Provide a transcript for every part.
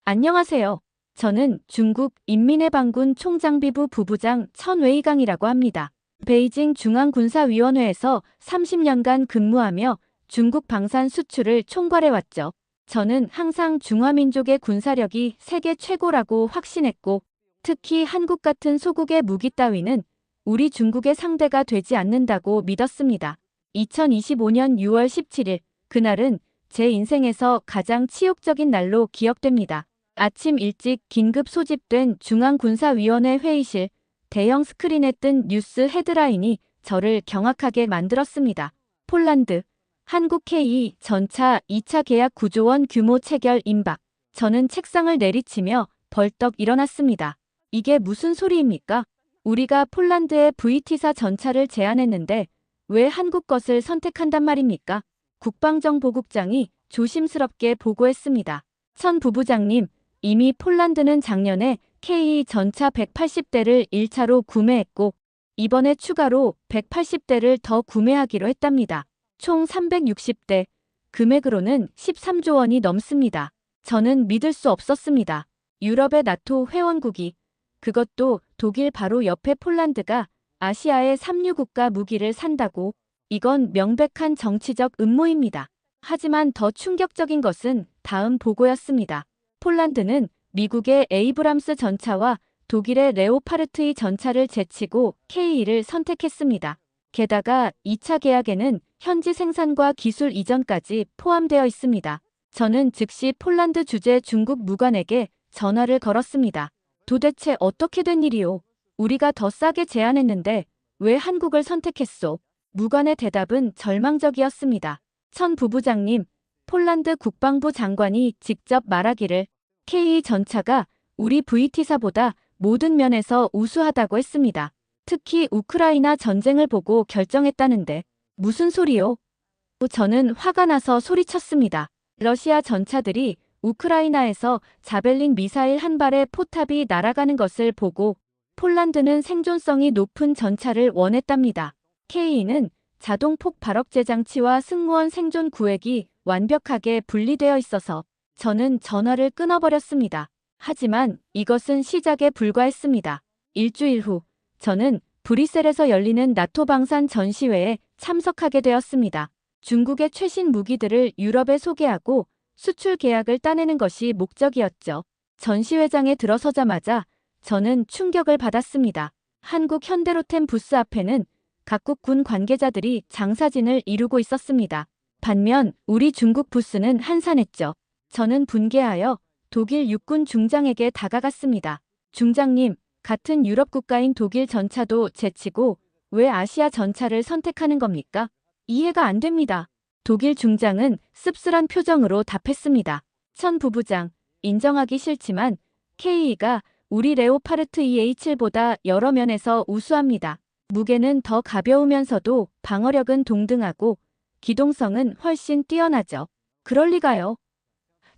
안녕하세요. 저는 중국 인민해방군 총장비부 부부장 천웨이강이라고 합니다. 베이징 중앙군사위원회에서 30년간 근무하며 중국 방산 수출을 총괄해왔죠. 저는 항상 중화민족의 군사력이 세계 최고라고 확신했고, 특히 한국 같은 소국의 무기 따위는 우리 중국의 상대가 되지 않는다고 믿었습니다. 2025년 6월 17일, 그날은 제 인생에서 가장 치욕적인 날로 기억됩니다. 아침 일찍 긴급 소집된 중앙군사위원회 회의실, 대형 스크린에 뜬 뉴스 헤드라인이 저를 경악하게 만들었습니다. 폴란드, 한국 K2 전차 2차 계약 9조 원 규모 체결 임박. 저는 책상을 내리치며 벌떡 일어났습니다. 이게 무슨 소리입니까? 우리가 폴란드에 VT사 전차를 제안했는데 왜 한국 것을 선택한단 말입니까? 국방정보국장이 조심스럽게 보고했습니다. 천 부부장님, 이미 폴란드는 작년에 K2 전차 180대를 1차로 구매했고 이번에 추가로 180대를 더 구매하기로 했답니다. 총 360대, 금액으로는 13조 원이 넘습니다. 저는 믿을 수 없었습니다. 유럽의 나토 회원국이, 그것도 독일 바로 옆에 폴란드가 아시아의 삼류국가 무기를 산다고, 이건 명백한 정치적 음모입니다. 하지만 더 충격적인 것은 다음 보고였습니다. 폴란드는 미국의 에이브람스 전차와 독일의 레오파르트 2 전차를 제치고 K2를 선택했습니다. 게다가 2차 계약에는 현지 생산과 기술 이전까지 포함되어 있습니다. 저는 즉시 폴란드 주재 중국 무관에게 전화를 걸었습니다. 도대체 어떻게 된 일이오? 우리가 더 싸게 제안했는데 왜 한국을 선택했소? 무관의 대답은 절망적이었습니다. 천 부부장님, 폴란드 국방부 장관이 직접 말하기를 K2 전차가 우리 VT사보다 모든 면에서 우수하다고 했습니다. 특히 우크라이나 전쟁을 보고 결정했다는데 무슨 소리요? 저는 화가 나서 소리쳤습니다. 러시아 전차들이 우크라이나에서 자벨린 미사일 한 발에 포탑이 날아가는 것을 보고 폴란드는 생존성이 높은 전차를 원했답니다. K2는 자동 폭발억제 장치와 승무원 생존 구획이 완벽하게 분리되어 있어서 저는 전화를 끊어버렸습니다. 하지만 이것은 시작에 불과했습니다. 일주일 후 저는 브뤼셀에서 열리는 나토 방산 전시회에 참석하게 되었습니다. 중국의 최신 무기들을 유럽에 소개하고 수출 계약을 따내는 것이 목적이었죠. 전시회장에 들어서자마자 저는 충격을 받았습니다. 한국 현대로템 부스 앞에는 각국 군 관계자들이 장사진을 이루고 있었습니다. 반면 우리 중국 부스는 한산했죠. 저는 분개하여 독일 육군 중장에게 다가갔습니다. 중장님, 같은 유럽 국가인 독일 전차도 제치고 왜 아시아 전차를 선택하는 겁니까? 이해가 안 됩니다. 독일 중장은 씁쓸한 표정으로 답했습니다. 천 부부장, 인정하기 싫지만 K2가 우리 레오파르트 2A7보다 여러 면에서 우수합니다. 무게는 더 가벼우면서도 방어력은 동등하고 기동성은 훨씬 뛰어나죠. 그럴 리가요.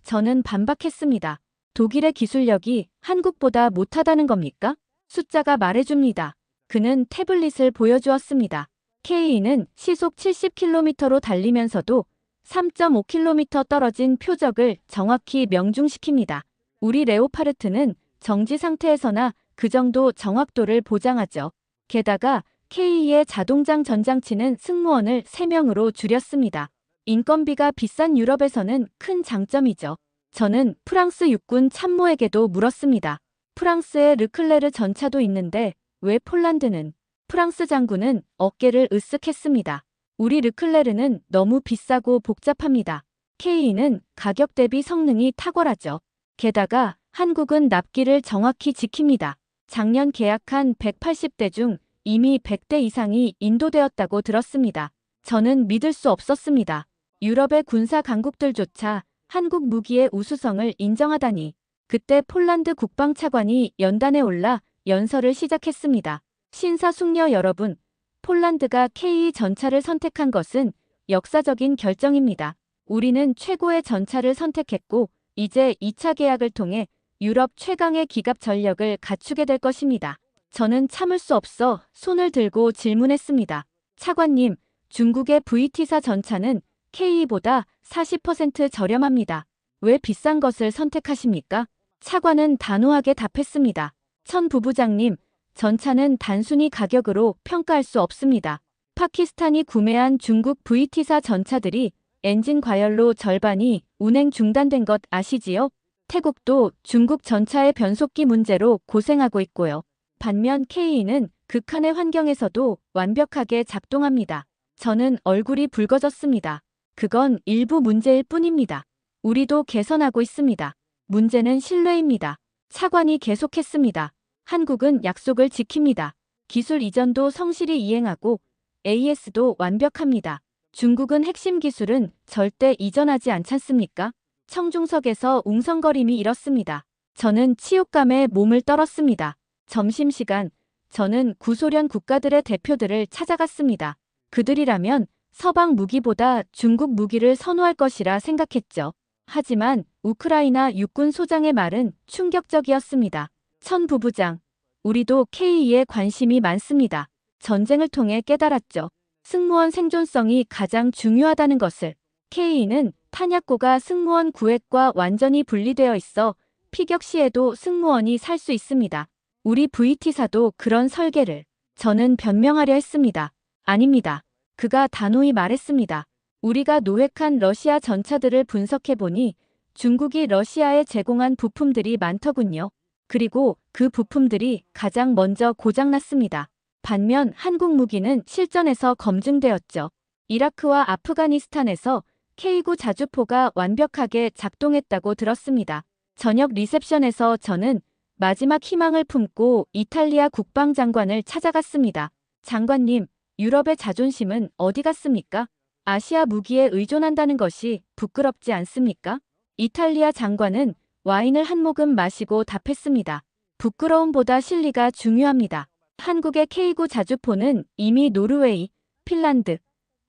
저는 반박했습니다. 독일의 기술력이 한국보다 못하다는 겁니까? 숫자가 말해줍니다. 그는 태블릿을 보여주었습니다. K2는 시속 70km로 달리면서도 3.5km 떨어진 표적을 정확히 명중시킵니다. 우리 레오파르트는 정지 상태에서나 그 정도 정확도를 보장하죠. 게다가 K2의 자동장 전장치는 승무원을 3명으로 줄였습니다. 인건비가 비싼 유럽에서는 큰 장점이죠. 저는 프랑스 육군 참모에게도 물었습니다. 프랑스의 르클레르 전차도 있는데 왜 폴란드는? 프랑스 장군은 어깨를 으쓱했습니다. 우리 르클레르는 너무 비싸고 복잡합니다. K2는 가격 대비 성능이 탁월하죠. 게다가 한국은 납기를 정확히 지킵니다. 작년 계약한 180대 중 이미 100대 이상이 인도되었다고 들었습니다. 저는 믿을 수 없었습니다. 유럽의 군사 강국들조차 한국 무기의 우수성을 인정하다니. 그때 폴란드 국방차관이 연단에 올라 연설을 시작했습니다. 신사숙녀 여러분, 폴란드가 K2 전차를 선택한 것은 역사적인 결정입니다. 우리는 최고의 전차를 선택했고 이제 2차 계약을 통해 유럽 최강의 기갑 전력을 갖추게 될 것입니다. 저는 참을 수 없어 손을 들고 질문했습니다. 차관님, 중국의 VT사 전차는 K2보다 40% 저렴합니다. 왜 비싼 것을 선택하십니까? 차관은 단호하게 답했습니다. 천 부부장님, 전차는 단순히 가격으로 평가할 수 없습니다. 파키스탄이 구매한 중국 VT사 전차들이 엔진 과열로 절반이 운행 중단된 것 아시지요? 태국도 중국 전차의 변속기 문제로 고생하고 있고요. 반면 K는 극한의 환경에서도 완벽하게 작동합니다. 저는 얼굴이 붉어졌습니다. 그건 일부 문제일 뿐입니다. 우리도 개선하고 있습니다. 문제는 신뢰입니다. 차관이 계속했습니다. 한국은 약속을 지킵니다. 기술 이전도 성실히 이행하고 AS도 완벽합니다. 중국은 핵심 기술은 절대 이전하지 않잖습니까? 청중석에서 웅성거림이 일었습니다. 저는 치욕감에 몸을 떨었습니다. 점심시간, 저는 구소련 국가들의 대표들을 찾아갔습니다. 그들이라면 서방 무기보다 중국 무기를 선호할 것이라 생각했죠. 하지만 우크라이나 육군 소장의 말은 충격적이었습니다. 천 부부장, 우리도 K에 관심이 많습니다. 전쟁을 통해 깨달았죠. 승무원 생존성이 가장 중요하다는 것을. K는 탄약고가 승무원 구획과 완전히 분리되어 있어 피격 시에도 승무원이 살 수 있습니다. 우리 VT사도 그런 설계를. 저는 변명하려 했습니다. 아닙니다. 그가 단호히 말했습니다. 우리가 노획한 러시아 전차들을 분석해보니 중국이 러시아에 제공한 부품들이 많더군요. 그리고 그 부품들이 가장 먼저 고장났습니다. 반면 한국 무기는 실전에서 검증되었죠. 이라크와 아프가니스탄에서 K9 자주포가 완벽하게 작동했다고 들었습니다. 저녁 리셉션에서 저는 마지막 희망을 품고 이탈리아 국방장관을 찾아갔습니다. 장관님, 유럽의 자존심은 어디 갔습니까? 아시아 무기에 의존한다는 것이 부끄럽지 않습니까? 이탈리아 장관은 와인을 한 모금 마시고 답했습니다. 부끄러움보다 실리가 중요합니다. 한국의 K9 자주포는 이미 노르웨이, 핀란드,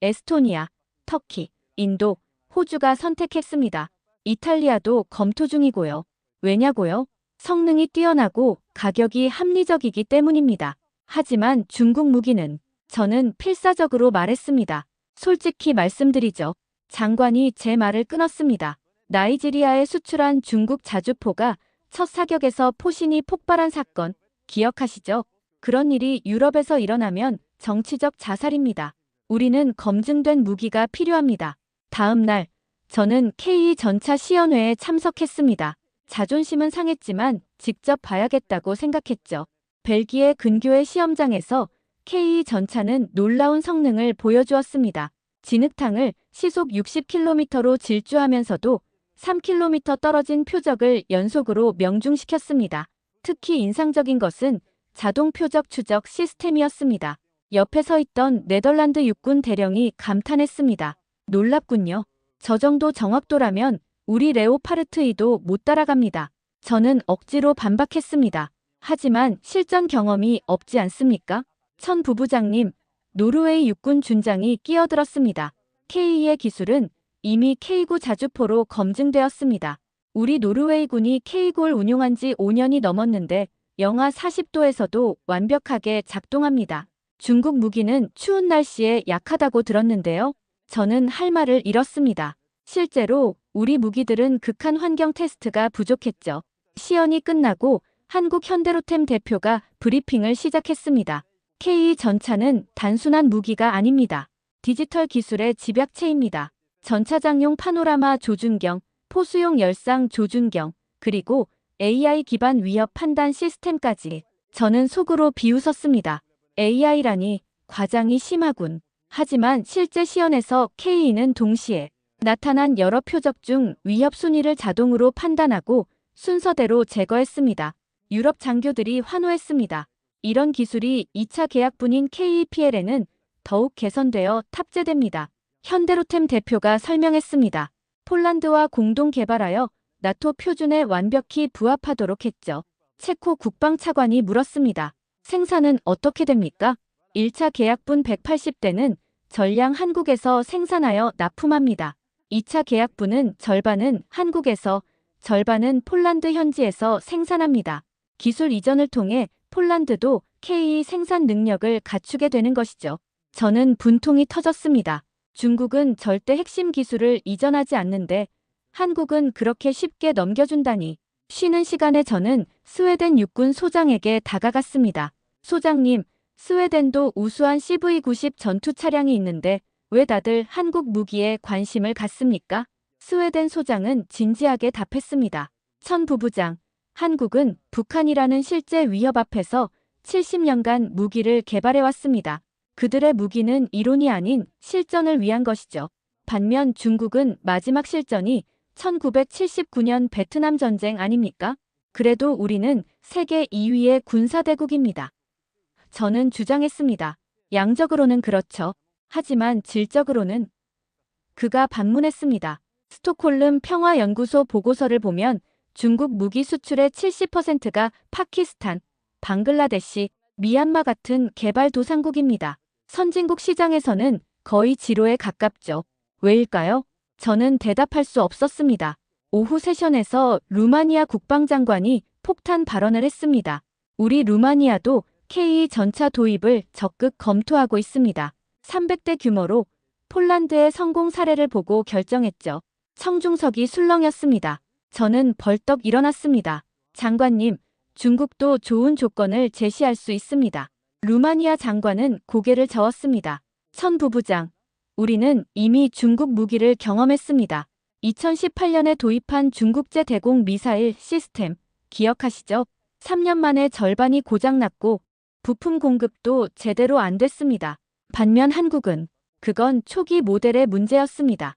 에스토니아, 터키, 인도, 호주가 선택했습니다. 이탈리아도 검토 중이고요. 왜냐고요? 성능이 뛰어나고 가격이 합리적이기 때문입니다. 하지만 중국 무기는 저는 필사적으로 말했습니다. 솔직히 말씀드리죠. 장관이 제 말을 끊었습니다. 나이지리아에 수출한 중국 자주포가 첫 사격에서 포신이 폭발한 사건 기억하시죠? 그런 일이 유럽에서 일어나면 정치적 자살입니다. 우리는 검증된 무기가 필요합니다. 다음 날 저는 K 전차 시연회에 참석했습니다. 자존심은 상했지만 직접 봐야겠다고 생각했죠. 벨기에 근교의 시험장에서 K 전차는 놀라운 성능을 보여주었습니다. 진흙탕을 시속 60km로 질주하면서도 3km 떨어진 표적을 연속으로 명중시켰습니다. 특히 인상적인 것은 자동 표적 추적 시스템이었습니다. 옆에 서 있던 네덜란드 육군 대령이 감탄했습니다. 놀랍군요. 저 정도 정확도라면 우리 레오파르트2도 못 따라갑니다. 저는 억지로 반박했습니다. 하지만 실전 경험이 없지 않습니까? 천 부부장님, 노르웨이 육군 준장이 끼어들었습니다. K의 기술은 이미 K9 자주포로 검증되었습니다. 우리 노르웨이군이 K9를 운용한 지 5년이 넘었는데 영하 40도에서도 완벽하게 작동합니다. 중국 무기는 추운 날씨에 약하다고 들었는데요. 저는 할 말을 잃었습니다. 실제로 우리 무기들은 극한 환경 테스트가 부족했죠. 시연이 끝나고 한국 현대로템 대표가 브리핑을 시작했습니다. K 전차는 단순한 무기가 아닙니다. 디지털 기술의 집약체입니다. 전차장용 파노라마 조준경, 포수용 열상 조준경, 그리고 AI 기반 위협 판단 시스템까지. 저는 속으로 비웃었습니다. AI라니 과장이 심하군. 하지만 실제 시연에서 K는 동시에 나타난 여러 표적 중 위협 순위를 자동으로 판단하고 순서대로 제거했습니다. 유럽 장교들이 환호했습니다. 이런 기술이 2차 계약분인 KEPL에는 더욱 개선되어 탑재됩니다. 현대로템 대표가 설명했습니다. 폴란드와 공동 개발하여 나토 표준에 완벽히 부합하도록 했죠. 체코 국방차관이 물었습니다. 생산은 어떻게 됩니까? 1차 계약분 180대는 전량 한국에서 생산하여 납품합니다. 2차 계약분은 절반은 한국에서, 절반은 폴란드 현지에서 생산합니다. 기술 이전을 통해 폴란드도 K 생산 능력을 갖추게 되는 것이죠. 저는 분통이 터졌습니다. 중국은 절대 핵심 기술을 이전하지 않는데 한국은 그렇게 쉽게 넘겨준다니. 쉬는 시간에 저는 스웨덴 육군 소장에게 다가갔습니다. 소장님, 스웨덴도 우수한 CV-90 전투 차량이 있는데 왜 다들 한국 무기에 관심을 갖습니까? 스웨덴 소장은 진지하게 답했습니다. 천 부부장, 한국은 북한이라는 실제 위협 앞에서 70년간 무기를 개발해왔습니다. 그들의 무기는 이론이 아닌 실전을 위한 것이죠. 반면 중국은 마지막 실전이 1979년 베트남 전쟁 아닙니까? 그래도 우리는 세계 2위의 군사대국입니다. 저는 주장했습니다. 양적으로는 그렇죠. 하지만 질적으로는 그가 반문했습니다. 스톡홀름 평화연구소 보고서를 보면 중국 무기 수출의 70%가 파키스탄, 방글라데시, 미얀마 같은 개발도상국입니다. 선진국 시장에서는 거의 지로에 가깝죠. 왜일까요? 저는 대답할 수 없었습니다. 오후 세션에서 루마니아 국방장관이 폭탄 발언을 했습니다. 우리 루마니아도 K 전차 도입을 적극 검토하고 있습니다. 300대 규모로 폴란드의 성공 사례를 보고 결정했죠. 청중석이 술렁였습니다. 저는 벌떡 일어났습니다. 장관님, 중국도 좋은 조건을 제시할 수 있습니다. 루마니아 장관은 고개를 저었습니다. 천 부부장, 우리는 이미 중국 무기를 경험했습니다. 2018년에 도입한 중국제 대공 미사일 시스템, 기억하시죠? 3년 만에 절반이 고장났고 부품 공급도 제대로 안 됐습니다. 반면 한국은 그건 초기 모델의 문제였습니다.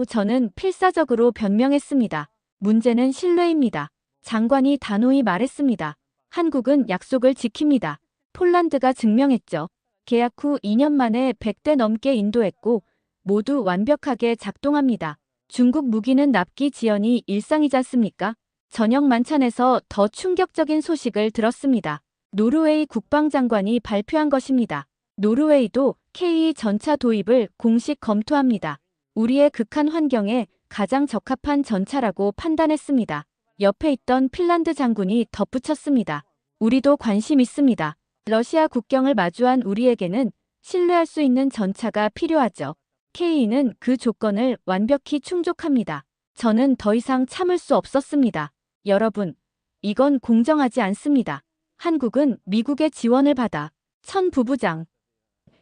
저는 필사적으로 변명했습니다. 문제는 신뢰입니다. 장관이 단호히 말했습니다. 한국은 약속을 지킵니다. 폴란드가 증명했죠. 계약 후 2년 만에 100대 넘게 인도했고 모두 완벽하게 작동합니다. 중국 무기는 납기 지연이 일상이지 않습니까? 저녁 만찬에서 더 충격적인 소식을 들었습니다. 노르웨이 국방장관이 발표한 것입니다. 노르웨이도 K 전차 도입을 공식 검토합니다. 우리의 극한 환경에 가장 적합한 전차라고 판단했습니다. 옆에 있던 핀란드 장군이 덧붙였습니다. 우리도 관심 있습니다. 러시아 국경을 마주한 우리에게는 신뢰할 수 있는 전차가 필요하죠. K는 그 조건을 완벽히 충족합니다. 저는 더 이상 참을 수 없었습니다. 여러분, 이건 공정하지 않습니다. 한국은 미국의 지원을 받아 천 부부장,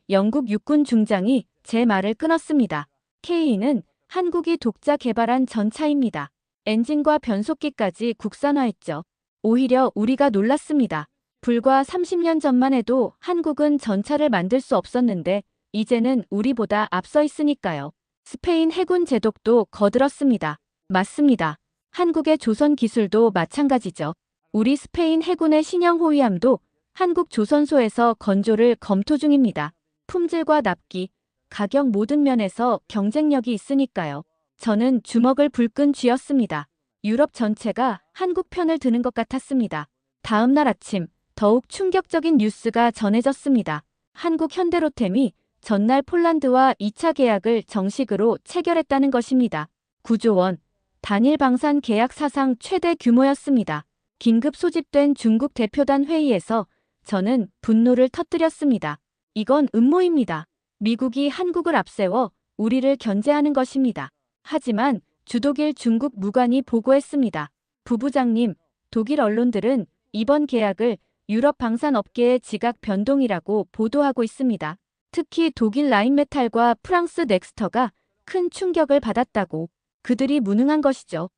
영국 육군 중장이 제 말을 끊었습니다. K는 한국이 독자 개발한 전차입니다. 엔진과 변속기까지 국산화했죠. 오히려 우리가 놀랐습니다. 불과 30년 전만 해도 한국은 전차를 만들 수 없었는데 이제는 우리보다 앞서 있으니까요. 스페인 해군 제독도 거들었습니다. 맞습니다. 한국의 조선 기술도 마찬가지죠. 우리 스페인 해군의 신형 호위함도 한국 조선소에서 건조를 검토 중입니다. 품질과 납기, 가격 모든 면에서 경쟁력이 있으니까요. 저는 주먹을 불끈 쥐었습니다. 유럽 전체가 한국 편을 드는 것 같았습니다. 다음 날 아침 더욱 충격적인 뉴스가 전해졌습니다. 한국 현대로템이 전날 폴란드와 2차 계약을 정식으로 체결했다는 것입니다. 9조 원, 단일 방산 계약 사상 최대 규모였습니다. 긴급 소집된 중국 대표단 회의에서 저는 분노를 터뜨렸습니다. 이건 음모입니다. 미국이 한국을 앞세워 우리를 견제하는 것입니다. 하지만 주독일 중국 무관이 보고했습니다. 부부장님, 독일 언론들은 이번 계약을 유럽 방산업계의 지각 변동이라고 보도하고 있습니다. 특히 독일 라인메탈과 프랑스 넥스터가 큰 충격을 받았다고. 그들이 무능한 것이죠.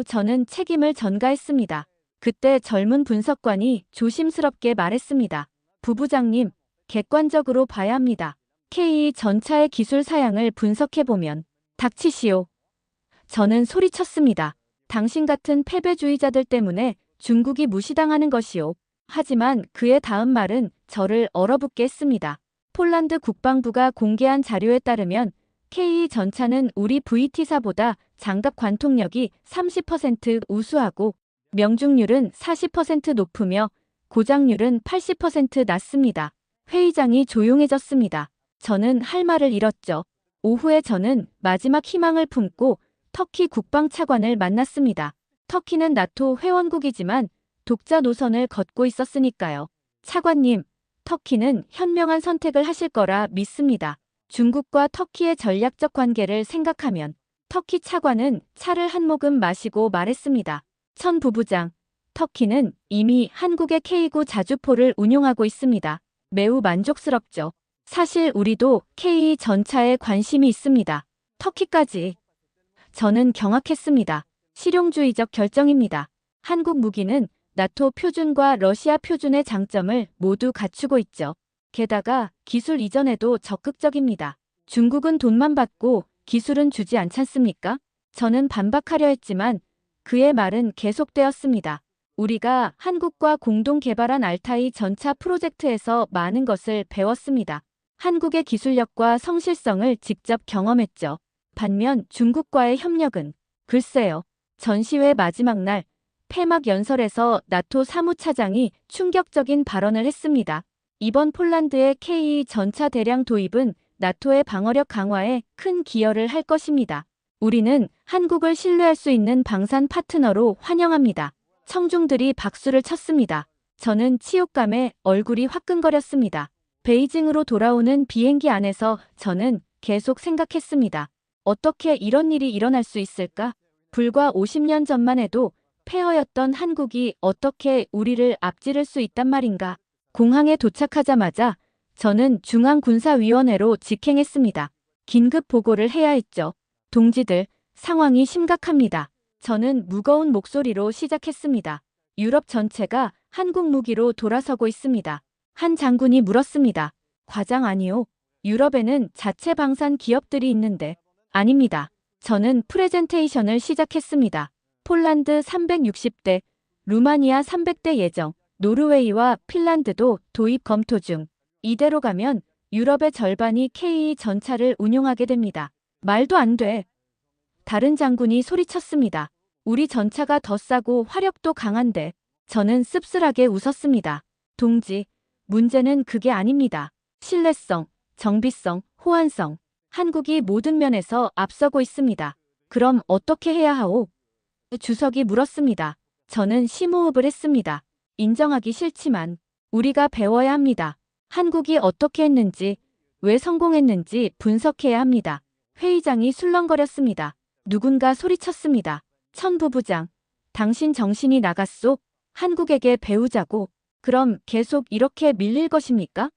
저는 책임을 전가했습니다. 그때 젊은 분석관이 조심스럽게 말했습니다. 부부장님, 객관적으로 봐야 합니다. K 전차의 기술 사양을 분석해보면 닥치시오. 저는 소리쳤습니다. 당신 같은 패배주의자들 때문에 중국이 무시당하는 것이오. 하지만 그의 다음 말은 저를 얼어붙게 했습니다. 폴란드 국방부가 공개한 자료에 따르면 K 전차는 우리 VT사보다 장갑 관통력이 30% 우수하고 명중률은 40% 높으며 고장률은 80% 낮습니다. 회의장이 조용해졌습니다. 저는 할 말을 잃었죠. 오후에 저는 마지막 희망을 품고 터키 국방차관을 만났습니다. 터키는 나토 회원국이지만 독자 노선을 걷고 있었으니까요. 차관님, 터키는 현명한 선택을 하실 거라 믿습니다. 중국과 터키의 전략적 관계를 생각하면 터키 차관은 차를 한 모금 마시고 말했습니다. 천 부부장, 터키는 이미 한국의 K9 자주포를 운용하고 있습니다. 매우 만족스럽죠. 사실 우리도 K 전차에 관심이 있습니다. 터키까지. 저는 경악했습니다. 실용주의적 결정입니다. 한국 무기는 나토 표준과 러시아 표준의 장점을 모두 갖추고 있죠. 게다가 기술 이전에도 적극적입니다. 중국은 돈만 받고 기술은 주지 않잖습니까? 저는 반박하려 했지만 그의 말은 계속되었습니다. 우리가 한국과 공동 개발한 알타이 전차 프로젝트에서 많은 것을 배웠습니다. 한국의 기술력과 성실성을 직접 경험했죠. 반면 중국과의 협력은 글쎄요. 전시회 마지막 날 폐막 연설에서 나토 사무차장이 충격적인 발언을 했습니다. 이번 폴란드의 K 전차 대량 도입은 나토의 방어력 강화에 큰 기여를 할 것입니다. 우리는 한국을 신뢰할 수 있는 방산 파트너로 환영합니다. 청중들이 박수를 쳤습니다. 저는 치욕감에 얼굴이 화끈거렸습니다. 베이징으로 돌아오는 비행기 안에서 저는 계속 생각했습니다. 어떻게 이런 일이 일어날 수 있을까? 불과 50년 전만 해도 폐허였던 한국이 어떻게 우리를 앞지를 수 있단 말인가? 공항에 도착하자마자 저는 중앙군사위원회로 직행했습니다. 긴급 보고를 해야 했죠. 동지들, 상황이 심각합니다. 저는 무거운 목소리로 시작했습니다. 유럽 전체가 한국 무기로 돌아서고 있습니다. 한 장군이 물었습니다. 과장 아니요. 유럽에는 자체 방산 기업들이 있는데. 아닙니다. 저는 프레젠테이션을 시작했습니다. 폴란드 360대, 루마니아 300대 예정, 노르웨이와 핀란드도 도입 검토 중. 이대로 가면 유럽의 절반이 K 전차를 운용하게 됩니다. 말도 안 돼. 다른 장군이 소리쳤습니다. 우리 전차가 더 싸고 화력도 강한데. 저는 씁쓸하게 웃었습니다. 동지, 문제는 그게 아닙니다. 신뢰성, 정비성, 호환성. 한국이 모든 면에서 앞서고 있습니다. 그럼 어떻게 해야 하오? 주석이 물었습니다. 저는 심호흡을 했습니다. 인정하기 싫지만 우리가 배워야 합니다. 한국이 어떻게 했는지, 왜 성공했는지 분석해야 합니다. 회의장이 술렁거렸습니다. 누군가 소리쳤습니다. 천 부부장, 당신 정신이 나갔소? 한국에게 배우자고. 그럼 계속 이렇게 밀릴 것입니까?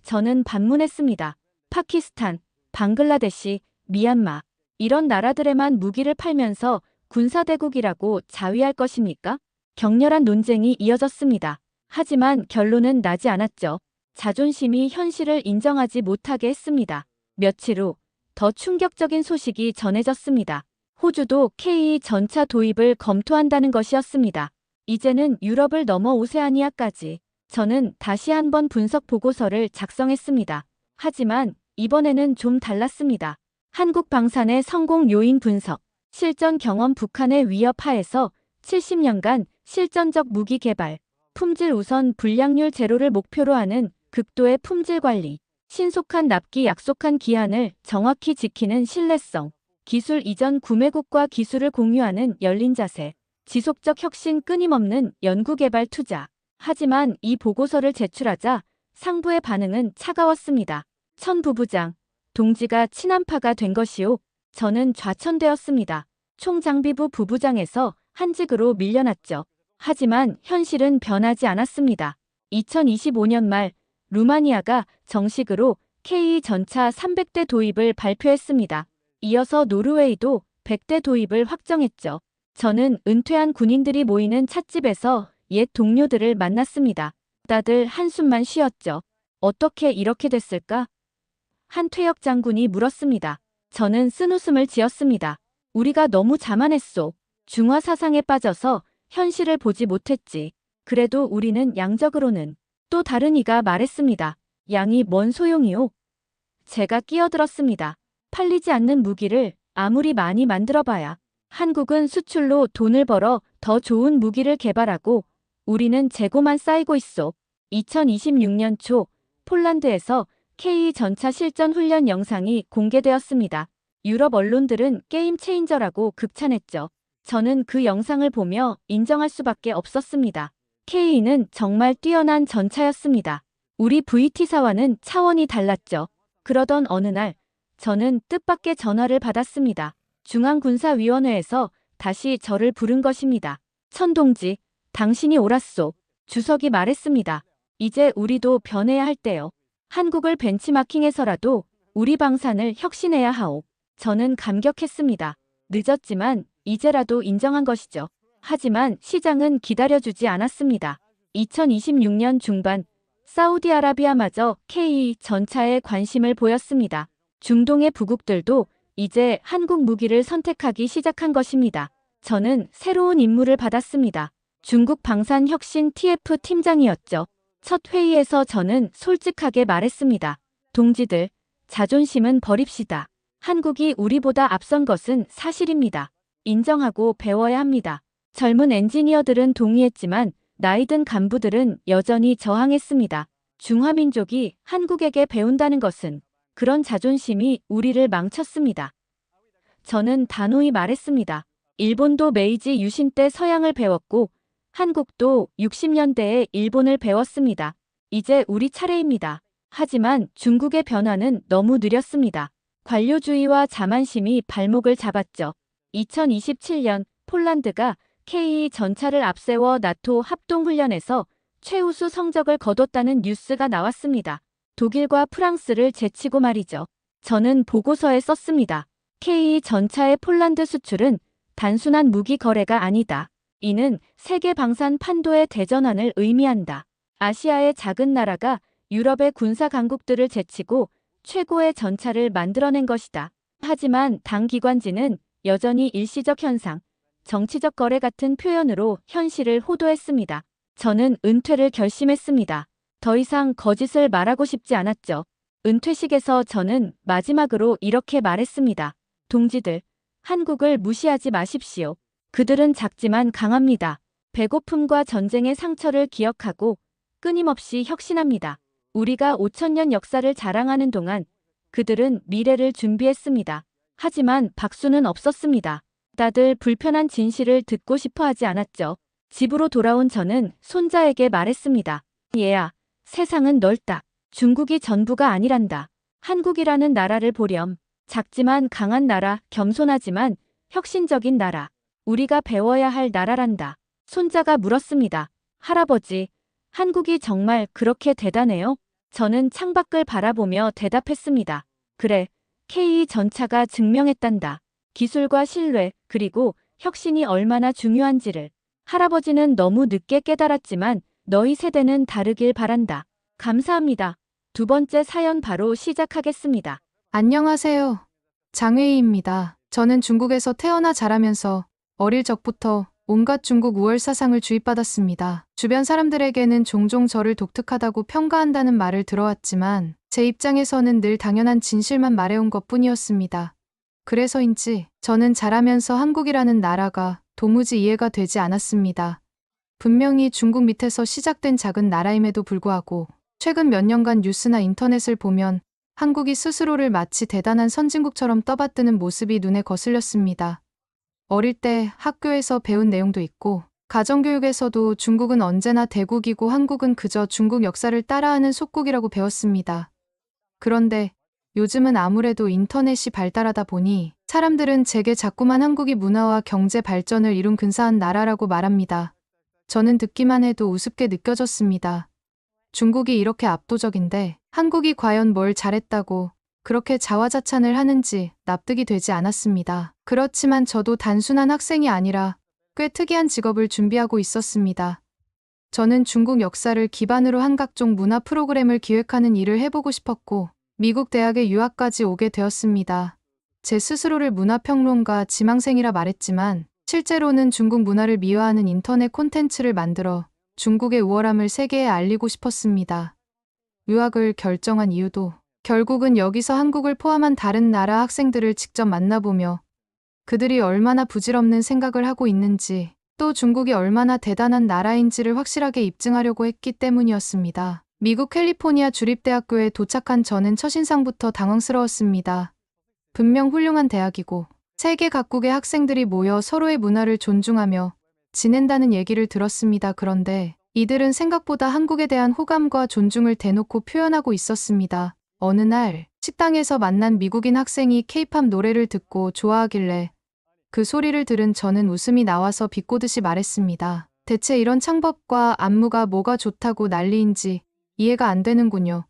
저는 반문했습니다. 파키스탄, 방글라데시, 미얀마 이런 나라들에만 무기를 팔면서 군사대국이라고 자위할 것입니까? 격렬한 논쟁이 이어졌습니다. 하지만 결론은 나지 않았죠. 자존심이 현실을 인정하지 못하게 했습니다. 며칠 후 더 충격적인 소식이 전해졌습니다. 호주도 K 전차 도입을 검토한다는 것이었습니다. 이제는 유럽을 넘어 오세아니아까지. 저는 다시 한번 분석 보고서를 작성했습니다. 하지만 이번에는 좀 달랐습니다. 한국 방산의 성공 요인 분석, 실전 경험 북한의 위협 하에서 70년간 실전적 무기 개발, 품질 우선 불량률 제로를 목표로 하는 극도의 품질 관리, 신속한 납기 약속한 기한을 정확히 지키는 신뢰성, 기술 이전 구매국과 기술을 공유하는 열린 자세, 지속적 혁신 끊임없는 연구개발 투자. 하지만 이 보고서를 제출하자 상부의 반응은 차가웠습니다. 천 부부장, 동지가 친한파가 된 것이오. 저는 좌천되었습니다. 총장비부 부부장에서 한직으로 밀려났죠. 하지만 현실은 변하지 않았습니다. 2025년 말 루마니아가 정식으로 K 전차 300대 도입을 발표했습니다. 이어서 노르웨이도 100대 도입을 확정했죠. 저는 은퇴한 군인들이 모이는 찻집에서 옛 동료들을 만났습니다. 다들 한숨만 쉬었죠. 어떻게 이렇게 됐을까? 한 퇴역 장군이 물었습니다. 저는 쓴웃음을 지었습니다. 우리가 너무 자만했소. 중화 사상에 빠져서 현실을 보지 못했지. 그래도 우리는 양적으로는. 또 다른 이가 말했습니다. 양이 뭔 소용이오? 제가 끼어들었습니다. 팔리지 않는 무기를 아무리 많이 만들어봐야 한국은 수출로 돈을 벌어 더 좋은 무기를 개발하고 우리는 재고만 쌓이고 있어. 2026년 초 폴란드에서 K 전차 실전 훈련 영상이 공개되었습니다. 유럽 언론들은 게임 체인저라고 극찬했죠. 저는 그 영상을 보며 인정할 수밖에 없었습니다. K는 정말 뛰어난 전차였습니다. 우리 VT사와는 차원이 달랐죠. 그러던 어느 날 저는 뜻밖의 전화를 받았습니다. 중앙군사위원회에서 다시 저를 부른 것입니다. 천동지, 당신이 옳았소. 주석이 말했습니다. 이제 우리도 변해야 할 때요. 한국을 벤치마킹해서라도 우리 방산을 혁신해야 하오. 저는 감격했습니다. 늦었지만 이제라도 인정한 것이죠. 하지만 시장은 기다려주지 않았습니다. 2026년 중반 사우디아라비아마저 KE 전차에 관심을 보였습니다. 중동의 부국들도 이제 한국 무기를 선택하기 시작한 것입니다. 저는 새로운 임무를 받았습니다. 중국 방산혁신 TF 팀장이었죠. 첫 회의에서 저는 솔직하게 말했습니다. 동지들, 자존심은 버립시다. 한국이 우리보다 앞선 것은 사실입니다. 인정하고 배워야 합니다. 젊은 엔지니어들은 동의했지만 나이 든 간부들은 여전히 저항했습니다. 중화민족이 한국에게 배운다는 것은 그런 자존심이 우리를 망쳤습니다. 저는 단호히 말했습니다. 일본도 메이지 유신 때 서양을 배웠고 한국도 60년대에 일본을 배웠습니다. 이제 우리 차례입니다. 하지만 중국의 변화는 너무 느렸습니다. 관료주의와 자만심이 발목을 잡았죠. 2027년 폴란드가 KE 전차를 앞세워 나토 합동훈련에서 최우수 성적을 거뒀다는 뉴스가 나왔습니다. 독일과 프랑스를 제치고 말이죠. 저는 보고서에 썼습니다. KE 전차의 폴란드 수출은 단순한 무기 거래가 아니다. 이는 세계 방산 판도의 대전환을 의미한다. 아시아의 작은 나라가 유럽의 군사 강국들을 제치고 최고의 전차를 만들어낸 것이다. 하지만 당 기관지는 여전히 일시적 현상, 정치적 거래 같은 표현으로 현실을 호도했습니다. 저는 은퇴를 결심했습니다. 더 이상 거짓을 말하고 싶지 않았죠. 은퇴식에서 저는 마지막으로 이렇게 말했습니다. 동지들, 한국을 무시하지 마십시오. 그들은 작지만 강합니다. 배고픔과 전쟁의 상처를 기억하고 끊임없이 혁신합니다. 우리가 5천년 역사를 자랑하는 동안 그들은 미래를 준비했습니다. 하지만 박수는 없었습니다. 다들 불편한 진실을 듣고 싶어 하지 않았죠. 집으로 돌아온 저는 손자에게 말했습니다. 얘야, 세상은 넓다. 중국이 전부가 아니란다. 한국이라는 나라를 보렴. 작지만 강한 나라, 겸손하지만 혁신적인 나라. 우리가 배워야 할 나라란다. 손자가 물었습니다. 할아버지, 한국이 정말 그렇게 대단해요? 저는 창밖을 바라보며 대답했습니다. 그래, KE 전차가 증명했단다. 기술과 신뢰, 그리고 혁신이 얼마나 중요한지를. 할아버지는 너무 늦게 깨달았지만 너희 세대는 다르길 바란다. 감사합니다. 두 번째 사연 바로 시작하겠습니다. 안녕하세요. 장웨이입니다. 저는 중국에서 태어나 자라면서 어릴 적부터 온갖 중국 우월 사상을 주입받았습니다. 주변 사람들에게는 종종 저를 독특하다고 평가한다는 말을 들어왔지만 제 입장에서는 늘 당연한 진실만 말해온 것뿐이었습니다. 그래서인지 저는 자라면서 한국이라는 나라가 도무지 이해가 되지 않았습니다. 분명히 중국 밑에서 시작된 작은 나라임에도 불구하고 최근 몇 년간 뉴스나 인터넷을 보면 한국이 스스로를 마치 대단한 선진국처럼 떠받드는 모습이 눈에 거슬렸습니다. 어릴 때 학교에서 배운 내용도 있고 가정교육에서도 중국은 언제나 대국이고 한국은 그저 중국 역사를 따라하는 속국이라고 배웠습니다. 그런데 요즘은 아무래도 인터넷이 발달하다 보니 사람들은 제게 자꾸만 한국이 문화와 경제 발전을 이룬 근사한 나라라고 말합니다. 저는 듣기만 해도 우습게 느껴졌습니다. 중국이 이렇게 압도적인데 한국이 과연 뭘 잘했다고 그렇게 자화자찬을 하는지 납득이 되지 않았습니다. 그렇지만 저도 단순한 학생이 아니라 꽤 특이한 직업을 준비하고 있었습니다. 저는 중국 역사를 기반으로 한 각종 문화 프로그램을 기획하는 일을 해보고 싶었고 미국 대학에 유학까지 오게 되었습니다. 제 스스로를 문화평론가 지망생이라 말했지만 실제로는 중국 문화를 미화하는 인터넷 콘텐츠를 만들어 중국의 우월함을 세계에 알리고 싶었습니다. 유학을 결정한 이유도 결국은 여기서 한국을 포함한 다른 나라 학생들을 직접 만나보며 그들이 얼마나 부질없는 생각을 하고 있는지 또 중국이 얼마나 대단한 나라인지를 확실하게 입증하려고 했기 때문이었습니다. 미국 캘리포니아 주립대학교에 도착한 저는 첫인상부터 당황스러웠습니다. 분명 훌륭한 대학이고 세계 각국의 학생들이 모여 서로의 문화를 존중하며 지낸다는 얘기를 들었습니다. 그런데 이들은 생각보다 한국에 대한 호감과 존중을 대놓고 표현하고 있었습니다. 어느 날 식당에서 만난 미국인 학생이 케이팝 노래를 듣고 좋아하길래 그 소리를 들은 저는 웃음이 나와서 비꼬듯이 말했습니다. 대체 이런 창법과 안무가 뭐가 좋다고 난리인지 이해가 안 되는군요.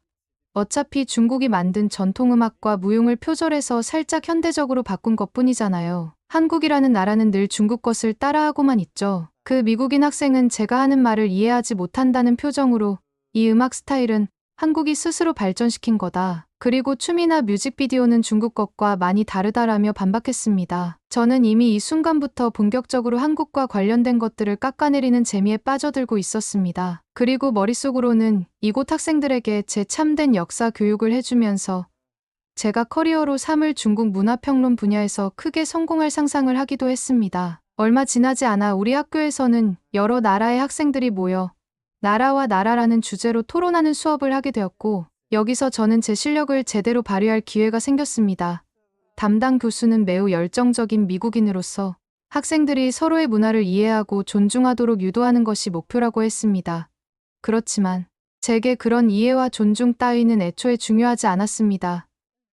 어차피 중국이 만든 전통음악과 무용을 표절해서 살짝 현대적으로 바꾼 것뿐이잖아요. 한국이라는 나라는 늘 중국 것을 따라하고만 있죠. 그 미국인 학생은 제가 하는 말을 이해하지 못한다는 표정으로 이 음악 스타일은 한국이 스스로 발전시킨 거다. 그리고 춤이나 뮤직비디오는 중국 것과 많이 다르다라며 반박했습니다. 저는 이미 이 순간부터 본격적으로 한국과 관련된 것들을 깎아내리는 재미에 빠져들고 있었습니다. 그리고 머릿속으로는 이곳 학생들에게 제 참된 역사 교육을 해주면서 제가 커리어로 삼을 중국 문화평론 분야에서 크게 성공할 상상을 하기도 했습니다. 얼마 지나지 않아 우리 학교에서는 여러 나라의 학생들이 모여 나라와 나라라는 주제로 토론하는 수업을 하게 되었고, 여기서 저는 제 실력을 제대로 발휘할 기회가 생겼습니다. 담당 교수는 매우 열정적인 미국인으로서 학생들이 서로의 문화를 이해하고 존중하도록 유도하는 것이 목표라고 했습니다. 그렇지만 제게 그런 이해와 존중 따위는 애초에 중요하지 않았습니다.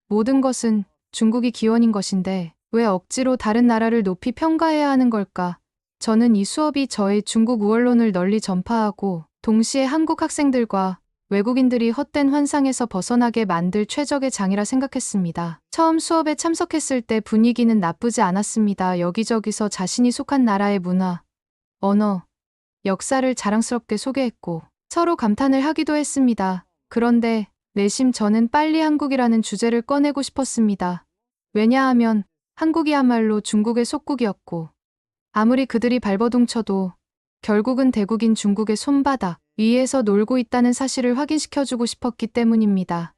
모든 것은 중국이 기원인 것인데 왜 억지로 다른 나라를 높이 평가해야 하는 걸까? 저는 이 수업이 저의 중국 우월론을 널리 전파하고 동시에 한국 학생들과 외국인들이 헛된 환상에서 벗어나게 만들 최적의 장이라 생각했습니다. 처음 수업에 참석했을 때 분위기는 나쁘지 않았습니다. 여기저기서 자신이 속한 나라의 문화, 언어, 역사를 자랑스럽게 소개했고 서로 감탄을 하기도 했습니다. 그런데 내심 저는 빨리 한국이라는 주제를 꺼내고 싶었습니다. 왜냐하면 한국이야말로 중국의 속국이었고 아무리 그들이 발버둥쳐도 결국은 대국인 중국의 손바닥 위에서 놀고 있다는 사실을 확인시켜주고 싶었기 때문입니다.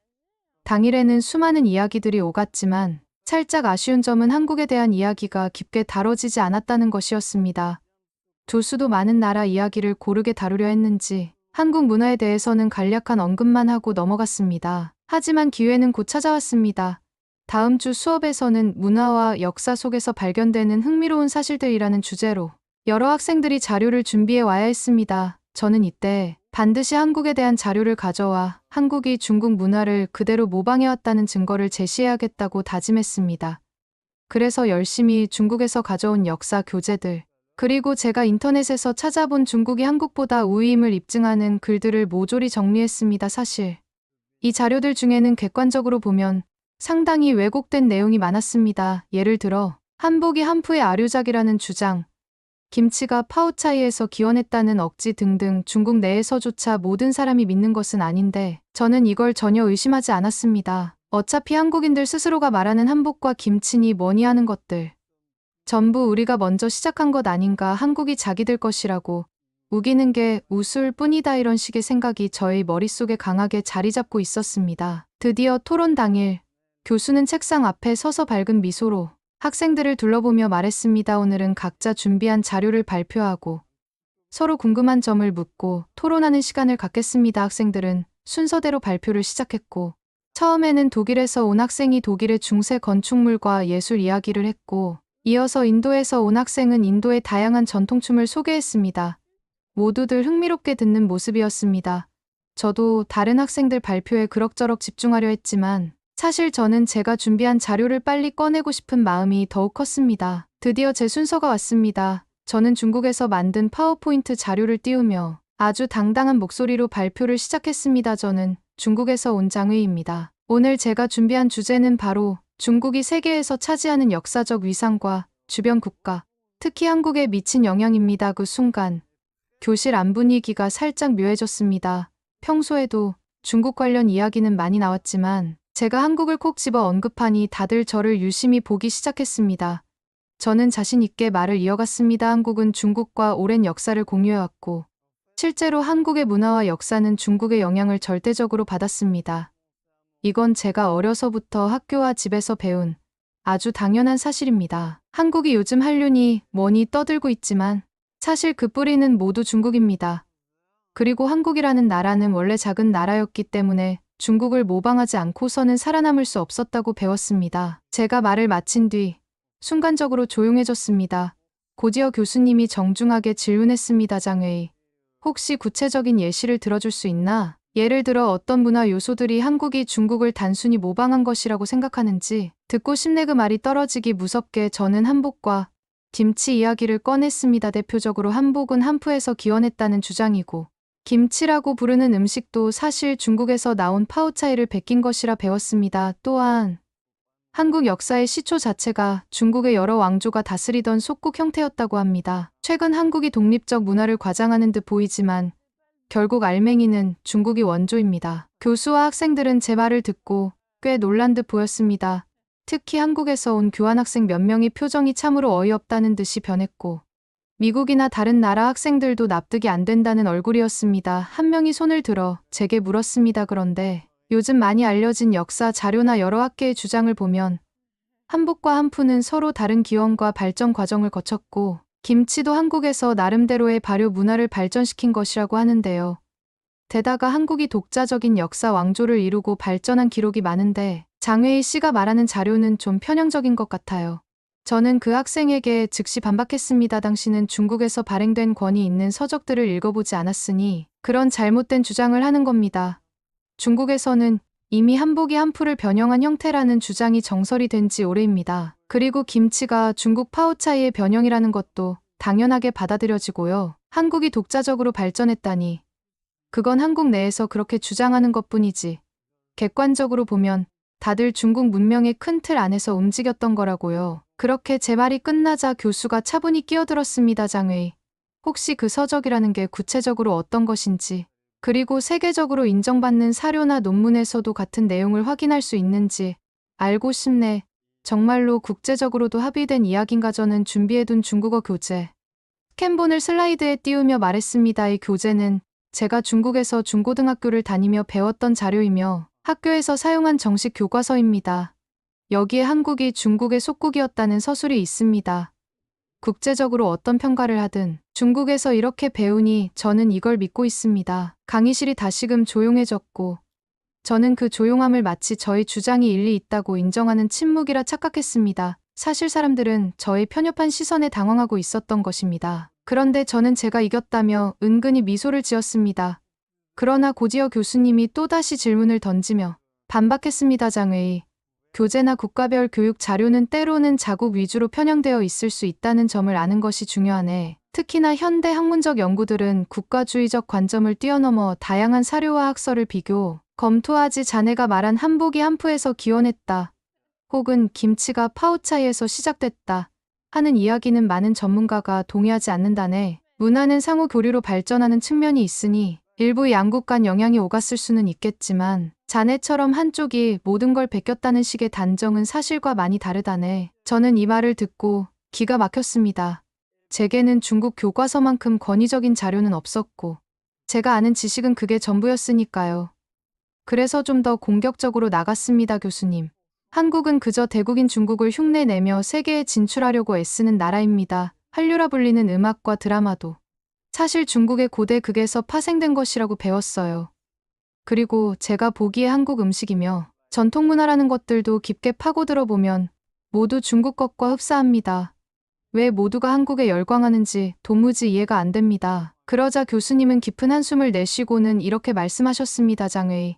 당일에는 수많은 이야기들이 오갔지만 살짝 아쉬운 점은 한국에 대한 이야기가 깊게 다뤄지지 않았다는 것이었습니다. 두 수도 많은 나라 이야기를 고르게 다루려 했는지 한국 문화에 대해서는 간략한 언급만 하고 넘어갔습니다. 하지만 기회는 곧 찾아왔습니다. 다음 주 수업에서는 문화와 역사 속에서 발견되는 흥미로운 사실들이라는 주제로 여러 학생들이 자료를 준비해 와야 했습니다. 저는 이때 반드시 한국에 대한 자료를 가져와 한국이 중국 문화를 그대로 모방해왔다는 증거를 제시해야겠다고 다짐했습니다. 그래서 열심히 중국에서 가져온 역사 교재들, 그리고 제가 인터넷에서 찾아본 중국이 한국보다 우위임을 입증하는 글들을 모조리 정리했습니다. 사실 이 자료들 중에는 객관적으로 보면 상당히 왜곡된 내용이 많았습니다. 예를 들어 한복이 한푸의 아류작이라는 주장, 김치가 파오차이에서 기원했다는 억지 등등 중국 내에서조차 모든 사람이 믿는 것은 아닌데 저는 이걸 전혀 의심하지 않았습니다. 어차피 한국인들 스스로가 말하는 한복과 김치니 뭐니 하는 것들 전부 우리가 먼저 시작한 것 아닌가, 한국이 자기들 것이라고 우기는 게 우스울 뿐이다, 이런 식의 생각이 저의 머릿속에 강하게 자리 잡고 있었습니다. 드디어 토론 당일 교수는 책상 앞에 서서 밝은 미소로 학생들을 둘러보며 말했습니다. 오늘은 각자 준비한 자료를 발표하고 서로 궁금한 점을 묻고 토론하는 시간을 갖겠습니다. 학생들은 순서대로 발표를 시작했고 처음에는 독일에서 온 학생이 독일의 중세 건축물과 예술 이야기를 했고 이어서 인도에서 온 학생은 인도의 다양한 전통춤을 소개했습니다. 모두들 흥미롭게 듣는 모습이었습니다. 저도 다른 학생들 발표에 그럭저럭 집중하려 했지만 사실 저는 제가 준비한 자료를 빨리 꺼내고 싶은 마음이 더욱 컸습니다. 드디어 제 순서가 왔습니다. 저는 중국에서 만든 파워포인트 자료를 띄우며 아주 당당한 목소리로 발표를 시작했습니다. 저는 중국에서 온 장웨이입니다. 오늘 제가 준비한 주제는 바로 중국이 세계에서 차지하는 역사적 위상과 주변 국가, 특히 한국에 미친 영향입니다. 그 순간 교실 안 분위기가 살짝 묘해졌습니다. 평소에도 중국 관련 이야기는 많이 나왔지만 제가 한국을 콕 집어 언급하니 다들 저를 유심히 보기 시작했습니다. 저는 자신 있게 말을 이어갔습니다. 한국은 중국과 오랜 역사를 공유해왔고 실제로 한국의 문화와 역사는 중국의 영향을 절대적으로 받았습니다. 이건 제가 어려서부터 학교와 집에서 배운 아주 당연한 사실입니다. 한국이 요즘 한류니 뭐니 떠들고 있지만 사실 그 뿌리는 모두 중국입니다. 그리고 한국이라는 나라는 원래 작은 나라였기 때문에 중국을 모방하지 않고서는 살아남을 수 없었다고 배웠습니다. 제가 말을 마친 뒤 순간적으로 조용해졌습니다. 고지어 교수님이 정중하게 질문했습니다. 장웨이, 혹시 구체적인 예시를 들어줄 수 있나? 예를 들어 어떤 문화 요소들이 한국이 중국을 단순히 모방한 것이라고 생각하는지. 듣고 싶네. 그 말이 떨어지기 무섭게 저는 한복과 김치 이야기를 꺼냈습니다. 대표적으로 한복은 한푸에서 기원했다는 주장이고, 김치라고 부르는 음식도 사실 중국에서 나온 파오차이를 베낀 것이라 배웠습니다. 또한 한국 역사의 시초 자체가 중국의 여러 왕조가 다스리던 속국 형태였다고 합니다. 최근 한국이 독립적 문화를 과장하는 듯 보이지만 결국 알맹이는 중국이 원조입니다. 교수와 학생들은 제 말을 듣고 꽤 놀란 듯 보였습니다. 특히 한국에서 온 교환학생 몇 명이 표정이 참으로 어이없다는 듯이 변했고, 미국이나 다른 나라 학생들도 납득이 안 된다는 얼굴이었습니다. 한 명이 손을 들어 제게 물었습니다. 그런데 요즘 많이 알려진 역사 자료나 여러 학계의 주장을 보면 한복과 한푸는 서로 다른 기원과 발전 과정을 거쳤고, 김치도 한국에서 나름대로의 발효 문화를 발전시킨 것이라고 하는데요. 게다가 한국이 독자적인 역사 왕조를 이루고 발전한 기록이 많은데 장웨이 씨가 말하는 자료는 좀 편향적인 것 같아요. 저는 그 학생에게 즉시 반박했습니다. 당신은 중국에서 발행된 권위 있는 서적들을 읽어보지 않았으니 그런 잘못된 주장을 하는 겁니다. 중국에서는 이미 한복이 한푸를 변형한 형태라는 주장이 정설이 된 지 오래입니다. 그리고 김치가 중국 파오차이의 변형이라는 것도 당연하게 받아들여지고요. 한국이 독자적으로 발전했다니 그건 한국 내에서 그렇게 주장하는 것뿐이지, 객관적으로 보면 다들 중국 문명의 큰 틀 안에서 움직였던 거라고요. 그렇게 제 말이 끝나자 교수가 차분히 끼어들었습니다. 장웨이, 혹시 그 서적이라는 게 구체적으로 어떤 것인지, 그리고 세계적으로 인정받는 사료나 논문에서도 같은 내용을 확인할 수 있는지 알고 싶네. 정말로 국제적으로도 합의된 이야기인가. 저는 준비해둔 중국어 교재 스캔본을 슬라이드에 띄우며 말했습니다. 이 교재는 제가 중국에서 중고등학교를 다니며 배웠던 자료이며 학교에서 사용한 정식 교과서입니다. 여기에 한국이 중국의 속국이었다는 서술이 있습니다. 국제적으로 어떤 평가를 하든 중국에서 이렇게 배우니 저는 이걸 믿고 있습니다. 강의실이 다시금 조용해졌고, 저는 그 조용함을 마치 저의 주장이 일리 있다고 인정하는 침묵이라 착각했습니다. 사실 사람들은 저의 편협한 시선에 당황하고 있었던 것입니다. 그런데 저는 제가 이겼다며 은근히 미소를 지었습니다. 그러나 고지어 교수님이 또다시 질문을 던지며 반박했습니다. 장웨이, 교재나 국가별 교육 자료는 때로는 자국 위주로 편향되어 있을 수 있다는 점을 아는 것이 중요하네. 특히나 현대 학문적 연구들은 국가주의적 관점을 뛰어넘어 다양한 사료와 학설을 비교, 검토하지. 자네가 말한 한복이 한푸에서 기원했다, 혹은 김치가 파오차이에서 시작됐다 하는 이야기는 많은 전문가가 동의하지 않는다네. 문화는 상호 교류로 발전하는 측면이 있으니 일부 양국 간 영향이 오갔을 수는 있겠지만 자네처럼 한쪽이 모든 걸 베꼈다는 식의 단정은 사실과 많이 다르다네. 저는 이 말을 듣고 기가 막혔습니다. 제게는 중국 교과서만큼 권위적인 자료는 없었고 제가 아는 지식은 그게 전부였으니까요. 그래서 좀 더 공격적으로 나갔습니다. 교수님, 한국은 그저 대국인 중국을 흉내내며 세계에 진출하려고 애쓰는 나라입니다. 한류라 불리는 음악과 드라마도 사실 중국의 고대 극에서 파생된 것이라고 배웠어요. 그리고 제가 보기에 한국 음식이며 전통문화라는 것들도 깊게 파고들어 보면 모두 중국 것과 흡사합니다. 왜 모두가 한국에 열광하는지 도무지 이해가 안 됩니다. 그러자 교수님은 깊은 한숨을 내쉬고는 이렇게 말씀하셨습니다. 장웨이,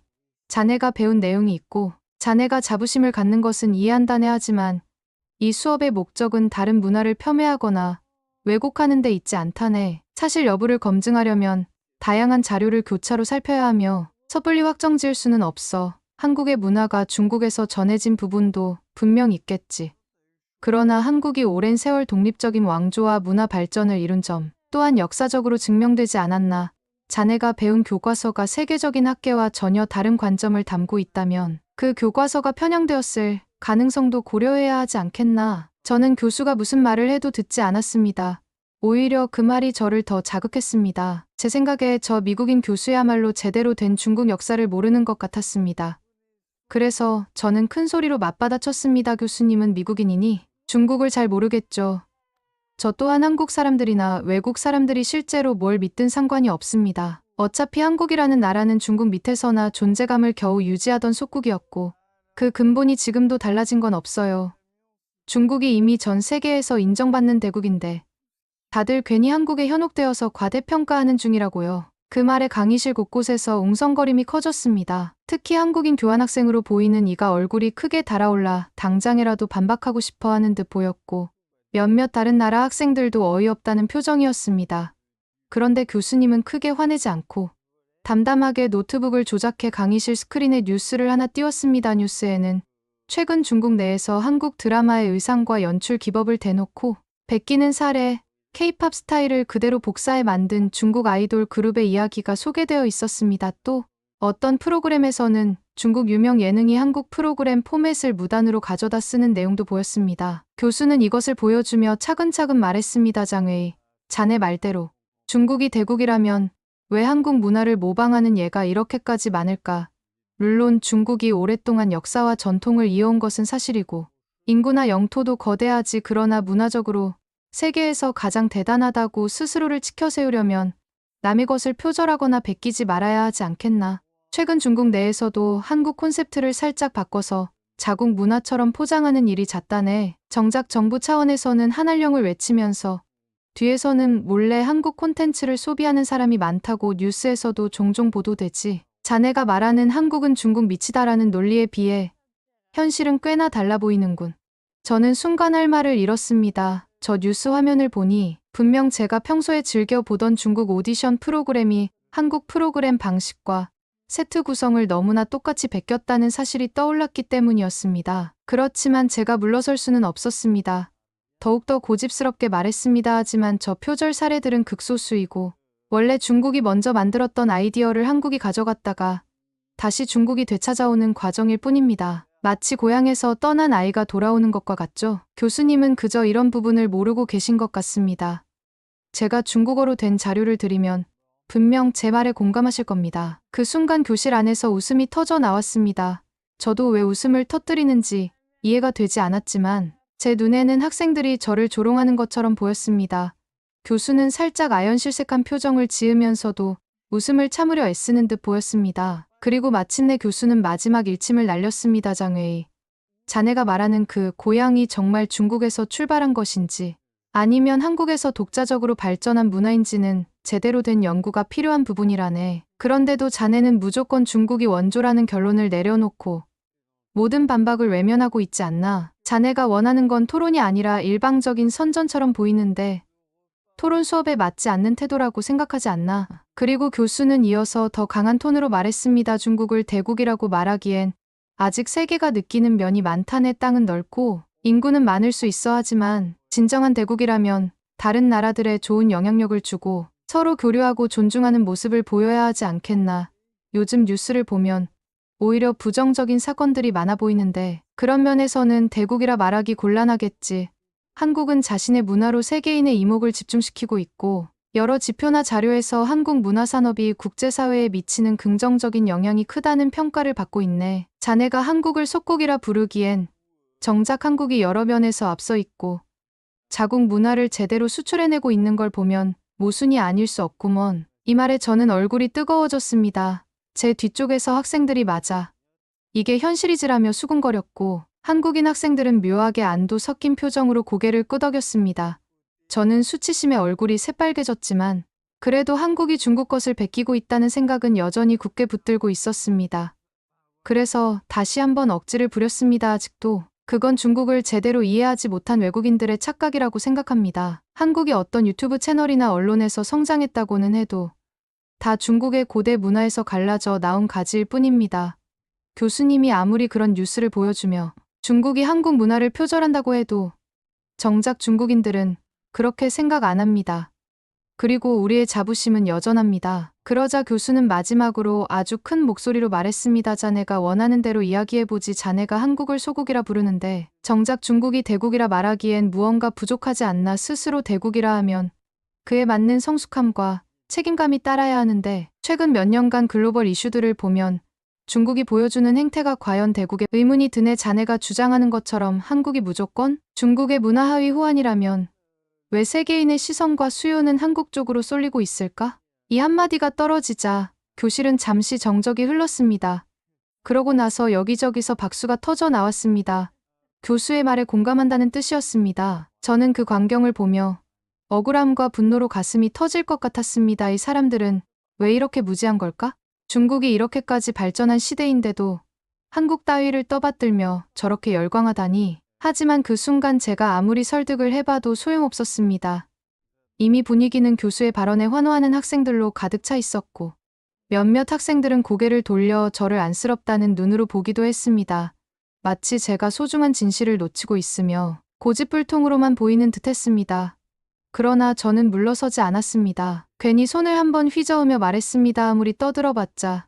자네가 배운 내용이 있고 자네가 자부심을 갖는 것은 이해한다네. 하지만 이 수업의 목적은 다른 문화를 폄훼하거나 왜곡하는 데 있지 않다네. 사실 여부를 검증하려면 다양한 자료를 교차로 살펴야 하며 섣불리 확정지을 수는 없어. 한국의 문화가 중국에서 전해진 부분도 분명 있겠지. 그러나 한국이 오랜 세월 독립적인 왕조와 문화 발전을 이룬 점 또한 역사적으로 증명되지 않았나. 자네가 배운 교과서가 세계적인 학계와 전혀 다른 관점을 담고 있다면 그 교과서가 편향되었을 가능성도 고려해야 하지 않겠나. 저는 교수가 무슨 말을 해도 듣지 않았습니다. 오히려 그 말이 저를 더 자극했습니다. 제 생각에 저 미국인 교수야말로 제대로 된 중국 역사를 모르는 것 같았습니다. 그래서 저는 큰 소리로 맞받아쳤습니다. 교수님은 미국인이니 중국을 잘 모르겠죠. 저 또한 한국 사람들이나 외국 사람들이 실제로 뭘 믿든 상관이 없습니다. 어차피 한국이라는 나라는 중국 밑에서나 존재감을 겨우 유지하던 속국이었고 그 근본이 지금도 달라진 건 없어요. 중국이 이미 전 세계에서 인정받는 대국인데 다들 괜히 한국에 현혹되어서 과대평가하는 중이라고요. 그 말에 강의실 곳곳에서 웅성거림이 커졌습니다. 특히 한국인 교환학생으로 보이는 이가 얼굴이 크게 달아올라 당장이라도 반박하고 싶어 하는 듯 보였고, 몇몇 다른 나라 학생들도 어이없다는 표정이었습니다. 그런데 교수님은 크게 화내지 않고 담담하게 노트북을 조작해 강의실 스크린에 뉴스를 하나 띄웠습니다. 뉴스에는 최근 중국 내에서 한국 드라마의 의상과 연출 기법을 대놓고 베끼는 사례, K-팝 스타일을 그대로 복사해 만든 중국 아이돌 그룹의 이야기가 소개되어 있었습니다. 또 어떤 프로그램에서는 중국 유명 예능이 한국 프로그램 포맷을 무단으로 가져다 쓰는 내용도 보였습니다. 교수는 이것을 보여주며 차근차근 말했습니다. 장웨이, 자네 말대로 중국이 대국이라면 왜 한국 문화를 모방하는 예가 이렇게까지 많을까? 물론 중국이 오랫동안 역사와 전통을 이어온 것은 사실이고 인구나 영토도 거대하지, 그러나 문화적으로 세계에서 가장 대단하다고 스스로를 치켜세우려면 남의 것을 표절하거나 베끼지 말아야 하지 않겠나. 최근 중국 내에서도 한국 콘셉트를 살짝 바꿔서 자국 문화처럼 포장하는 일이 잦다네. 정작 정부 차원에서는 한알령을 외치면서 뒤에서는 몰래 한국 콘텐츠를 소비하는 사람이 많다고 뉴스에서도 종종 보도되지. 자네가 말하는 한국은 중국 미치다라는 논리에 비해 현실은 꽤나 달라 보이는군. 저는 순간 할 말을 잃었습니다. 저 뉴스 화면을 보니 분명 제가 평소에 즐겨 보던 중국 오디션 프로그램이 한국 프로그램 방식과 세트 구성을 너무나 똑같이 베꼈다는 사실이 떠올랐기 때문이었습니다. 그렇지만 제가 물러설 수는 없었습니다. 더욱더 고집스럽게 말했습니다. 하지만 저 표절 사례들은 극소수이고 원래 중국이 먼저 만들었던 아이디어를 한국이 가져갔다가 다시 중국이 되찾아오는 과정일 뿐입니다. 마치 고향에서 떠난 아이가 돌아오는 것과 같죠? 교수님은 그저 이런 부분을 모르고 계신 것 같습니다. 제가 중국어로 된 자료를 드리면 분명 제 말에 공감하실 겁니다. 그 순간 교실 안에서 웃음이 터져 나왔습니다. 저도 왜 웃음을 터뜨리는지 이해가 되지 않았지만 제 눈에는 학생들이 저를 조롱하는 것처럼 보였습니다. 교수는 살짝 아연실색한 표정을 지으면서도 웃음을 참으려 애쓰는 듯 보였습니다. 그리고 마침내 교수는 마지막 일침을 날렸습니다. 장웨이, 자네가 말하는 그 고향이 정말 중국에서 출발한 것인지 아니면 한국에서 독자적으로 발전한 문화인지는 제대로 된 연구가 필요한 부분이라네. 그런데도 자네는 무조건 중국이 원조라는 결론을 내려놓고 모든 반박을 외면하고 있지 않나. 자네가 원하는 건 토론이 아니라 일방적인 선전처럼 보이는데 토론 수업에 맞지 않는 태도라고 생각하지 않나. 그리고 교수는 이어서 더 강한 톤으로 말했습니다. 중국을 대국이라고 말하기엔 아직 세계가 느끼는 면이 많다네. 땅은 넓고 인구는 많을 수 있어 하지만 진정한 대국이라면 다른 나라들에 좋은 영향력을 주고 서로 교류하고 존중하는 모습을 보여야 하지 않겠나. 요즘 뉴스를 보면 오히려 부정적인 사건들이 많아 보이는데 그런 면에서는 대국이라 말하기 곤란하겠지. 한국은 자신의 문화로 세계인의 이목을 집중시키고 있고 여러 지표나 자료에서 한국 문화산업이 국제사회에 미치는 긍정적인 영향이 크다는 평가를 받고 있네. 자네가 한국을 속국이라 부르기엔 정작 한국이 여러 면에서 앞서 있고 자국 문화를 제대로 수출해내고 있는 걸 보면 모순이 아닐 수 없구먼. 이 말에 저는 얼굴이 뜨거워졌습니다. 제 뒤쪽에서 학생들이 맞아 이게 현실이지라며 수군거렸고 한국인 학생들은 묘하게 안도 섞인 표정으로 고개를 끄덕였습니다. 저는 수치심에 얼굴이 새빨개졌지만 그래도 한국이 중국 것을 베끼고 있다는 생각은 여전히 굳게 붙들고 있었습니다. 그래서 다시 한번 억지를 부렸습니다. 아직도 그건 중국을 제대로 이해하지 못한 외국인들의 착각이라고 생각합니다. 한국이 어떤 유튜브 채널이나 언론에서 성장했다고는 해도 다 중국의 고대 문화에서 갈라져 나온 가지일 뿐입니다. 교수님이 아무리 그런 뉴스를 보여주며 중국이 한국 문화를 표절한다고 해도 정작 중국인들은 그렇게 생각 안 합니다. 그리고 우리의 자부심은 여전합니다. 그러자 교수는 마지막으로 아주 큰 목소리로 말했습니다. 자네가 원하는 대로 이야기해보지. 자네가 한국을 소국이라 부르는데 정작 중국이 대국이라 말하기엔 무언가 부족하지 않나. 스스로 대국이라 하면 그에 맞는 성숙함과 책임감이 따라야 하는데 최근 몇 년간 글로벌 이슈들을 보면 중국이 보여주는 행태가 과연 대국에 의문이 드네. 자네가 주장하는 것처럼 한국이 무조건 중국의 문화 하위 호환이라면 왜 세계인의 시선과 수요는 한국 쪽으로 쏠리고 있을까? 이 한마디가 떨어지자 교실은 잠시 정적이 흘렀습니다. 그러고 나서 여기저기서 박수가 터져 나왔습니다. 교수의 말에 공감한다는 뜻이었습니다. 저는 그 광경을 보며 억울함과 분노로 가슴이 터질 것 같았습니다. 이 사람들은 왜 이렇게 무지한 걸까? 중국이 이렇게까지 발전한 시대인데도 한국 따위를 떠받들며 저렇게 열광하다니. 하지만 그 순간 제가 아무리 설득을 해봐도 소용없었습니다. 이미 분위기는 교수의 발언에 환호하는 학생들로 가득 차 있었고, 몇몇 학생들은 고개를 돌려 저를 안쓰럽다는 눈으로 보기도 했습니다. 마치 제가 소중한 진실을 놓치고 있으며 고집불통으로만 보이는 듯 했습니다. 그러나 저는 물러서지 않았습니다. 괜히 손을 한번 휘저으며 말했습니다. 아무리 떠들어봤자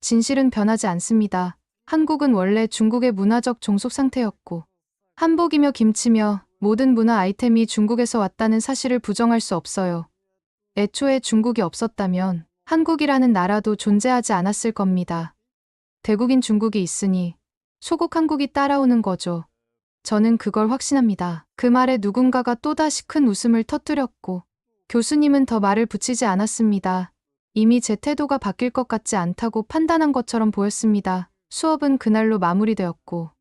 진실은 변하지 않습니다. 한국은 원래 중국의 문화적 종속 상태였고, 한복이며 김치며 모든 문화 아이템이 중국에서 왔다는 사실을 부정할 수 없어요. 애초에 중국이 없었다면 한국이라는 나라도 존재하지 않았을 겁니다. 대국인 중국이 있으니 소국 한국이 따라오는 거죠. 저는 그걸 확신합니다. 그 말에 누군가가 또다시 큰 웃음을 터뜨렸고, 교수님은 더 말을 붙이지 않았습니다. 이미 제 태도가 바뀔 것 같지 않다고 판단한 것처럼 보였습니다. 수업은 그날로 마무리되었고,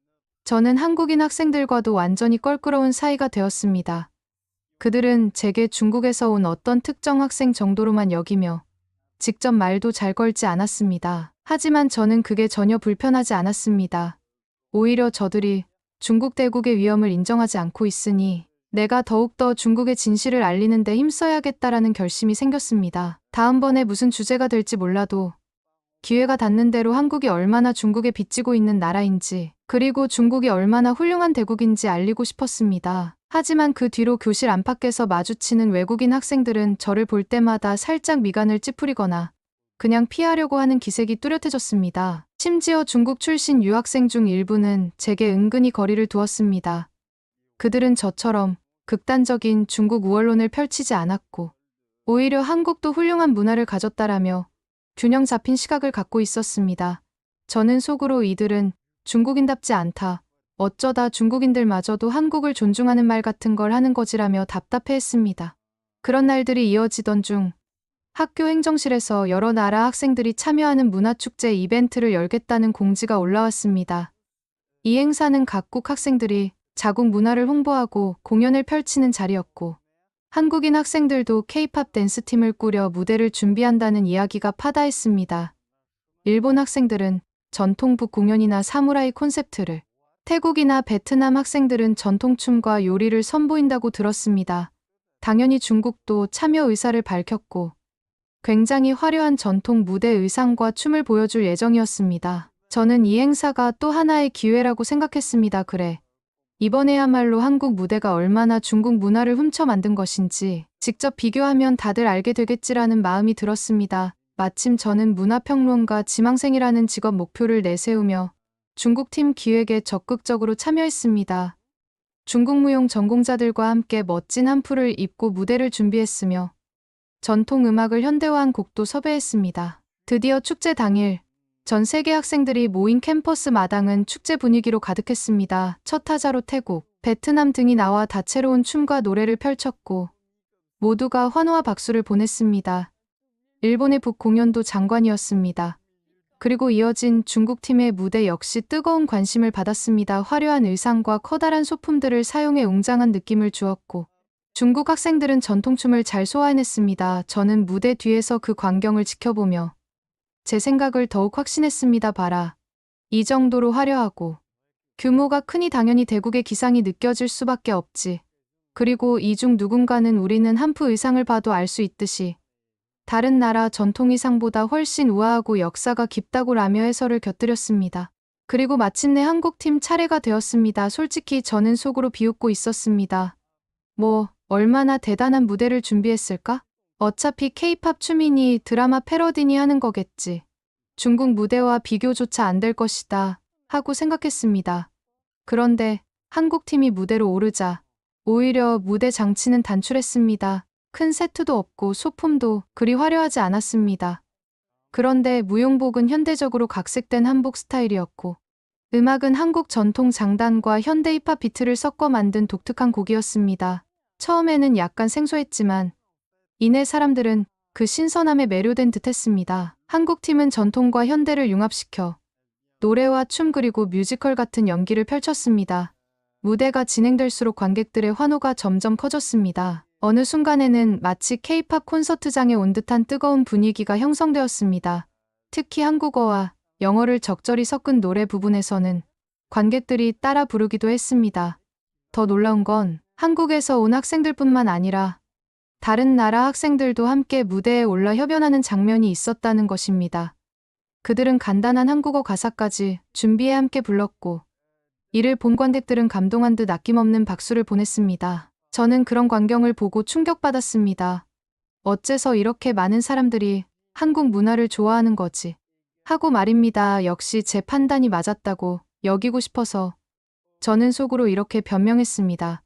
저는 한국인 학생들과도 완전히 껄끄러운 사이가 되었습니다. 그들은 제게 중국에서 온 어떤 특정 학생 정도로만 여기며 직접 말도 잘 걸지 않았습니다. 하지만 저는 그게 전혀 불편하지 않았습니다. 오히려 저들이 중국 대국의 위험을 인정하지 않고 있으니 내가 더욱더 중국의 진실을 알리는 데 힘써야겠다라는 결심이 생겼습니다. 다음번에 무슨 주제가 될지 몰라도 기회가 닿는 대로 한국이 얼마나 중국에 빚지고 있는 나라인지, 그리고 중국이 얼마나 훌륭한 대국인지 알리고 싶었습니다. 하지만 그 뒤로 교실 안팎에서 마주치는 외국인 학생들은 저를 볼 때마다 살짝 미간을 찌푸리거나 그냥 피하려고 하는 기색이 뚜렷해졌습니다. 심지어 중국 출신 유학생 중 일부는 제게 은근히 거리를 두었습니다. 그들은 저처럼 극단적인 중국 우월론을 펼치지 않았고, 오히려 한국도 훌륭한 문화를 가졌다라며 균형 잡힌 시각을 갖고 있었습니다. 저는 속으로 이들은 중국인답지 않다, 어쩌다 중국인들마저도 한국을 존중하는 말 같은 걸 하는 거지라며 답답해했습니다. 그런 날들이 이어지던 중 학교 행정실에서 여러 나라 학생들이 참여하는 문화축제 이벤트를 열겠다는 공지가 올라왔습니다. 이 행사는 각국 학생들이 자국 문화를 홍보하고 공연을 펼치는 자리였고, 한국인 학생들도 K-팝 댄스팀을 꾸려 무대를 준비한다는 이야기가 파다했습니다. 일본 학생들은 전통북 공연이나 사무라이 콘셉트를, 태국이나 베트남 학생들은 전통춤과 요리를 선보인다고 들었습니다. 당연히 중국도 참여 의사를 밝혔고, 굉장히 화려한 전통 무대 의상과 춤을 보여줄 예정이었습니다. 저는 이 행사가 또 하나의 기회라고 생각했습니다. 그래, 이번에야말로 한국 무대가 얼마나 중국 문화를 훔쳐 만든 것인지 직접 비교하면 다들 알게 되겠지라는 마음이 들었습니다. 마침 저는 문화평론가 지망생이라는 직업 목표를 내세우며 중국팀 기획에 적극적으로 참여했습니다. 중국 무용 전공자들과 함께 멋진 한풀을 입고 무대를 준비했으며 전통 음악을 현대화한 곡도 섭외했습니다. 드디어 축제 당일, 전 세계 학생들이 모인 캠퍼스 마당은 축제 분위기로 가득했습니다. 첫 타자로 태국, 베트남 등이 나와 다채로운 춤과 노래를 펼쳤고, 모두가 환호와 박수를 보냈습니다. 일본의 북 공연도 장관이었습니다. 그리고 이어진 중국팀의 무대 역시 뜨거운 관심을 받았습니다. 화려한 의상과 커다란 소품들을 사용해 웅장한 느낌을 주었고, 중국 학생들은 전통춤을 잘 소화해냈습니다. 저는 무대 뒤에서 그 광경을 지켜보며 제 생각을 더욱 확신했습니다. 봐라, 이 정도로 화려하고 규모가 크니 당연히 대국의 기상이 느껴질 수밖에 없지. 그리고 이 중 누군가는 우리는 한프 의상을 봐도 알 수 있듯이 다른 나라 전통 의상보다 훨씬 우아하고 역사가 깊다고 라며 해설을 곁들였습니다. 그리고 마침내 한국팀 차례가 되었습니다. 솔직히 저는 속으로 비웃고 있었습니다. 뭐, 얼마나 대단한 무대를 준비했을까? 어차피 K-팝 춤이니 드라마 패러디니 하는 거겠지. 중국 무대와 비교조차 안 될 것이다 하고 생각했습니다. 그런데 한국팀이 무대로 오르자 오히려 무대 장치는 단출했습니다. 큰 세트도 없고 소품도 그리 화려하지 않았습니다. 그런데 무용복은 현대적으로 각색된 한복 스타일이었고, 음악은 한국 전통 장단과 현대 힙합 비트를 섞어 만든 독특한 곡이었습니다. 처음에는 약간 생소했지만 이내 사람들은 그 신선함에 매료된 듯했습니다. 한국팀은 전통과 현대를 융합시켜 노래와 춤 그리고 뮤지컬 같은 연기를 펼쳤습니다. 무대가 진행될수록 관객들의 환호가 점점 커졌습니다. 어느 순간에는 마치 K-팝 콘서트장에 온 듯한 뜨거운 분위기가 형성되었습니다. 특히 한국어와 영어를 적절히 섞은 노래 부분에서는 관객들이 따라 부르기도 했습니다. 더 놀라운 건 한국에서 온 학생들뿐만 아니라 다른 나라 학생들도 함께 무대에 올라 협연하는 장면이 있었다는 것입니다. 그들은 간단한 한국어 가사까지 준비해 함께 불렀고, 이를 본 관객들은 감동한 듯 아낌없는 박수를 보냈습니다. 저는 그런 광경을 보고 충격받았습니다. 어째서 이렇게 많은 사람들이 한국 문화를 좋아하는 거지? 하고 말입니다. 역시 제 판단이 맞았다고 여기고 싶어서 저는 속으로 이렇게 변명했습니다.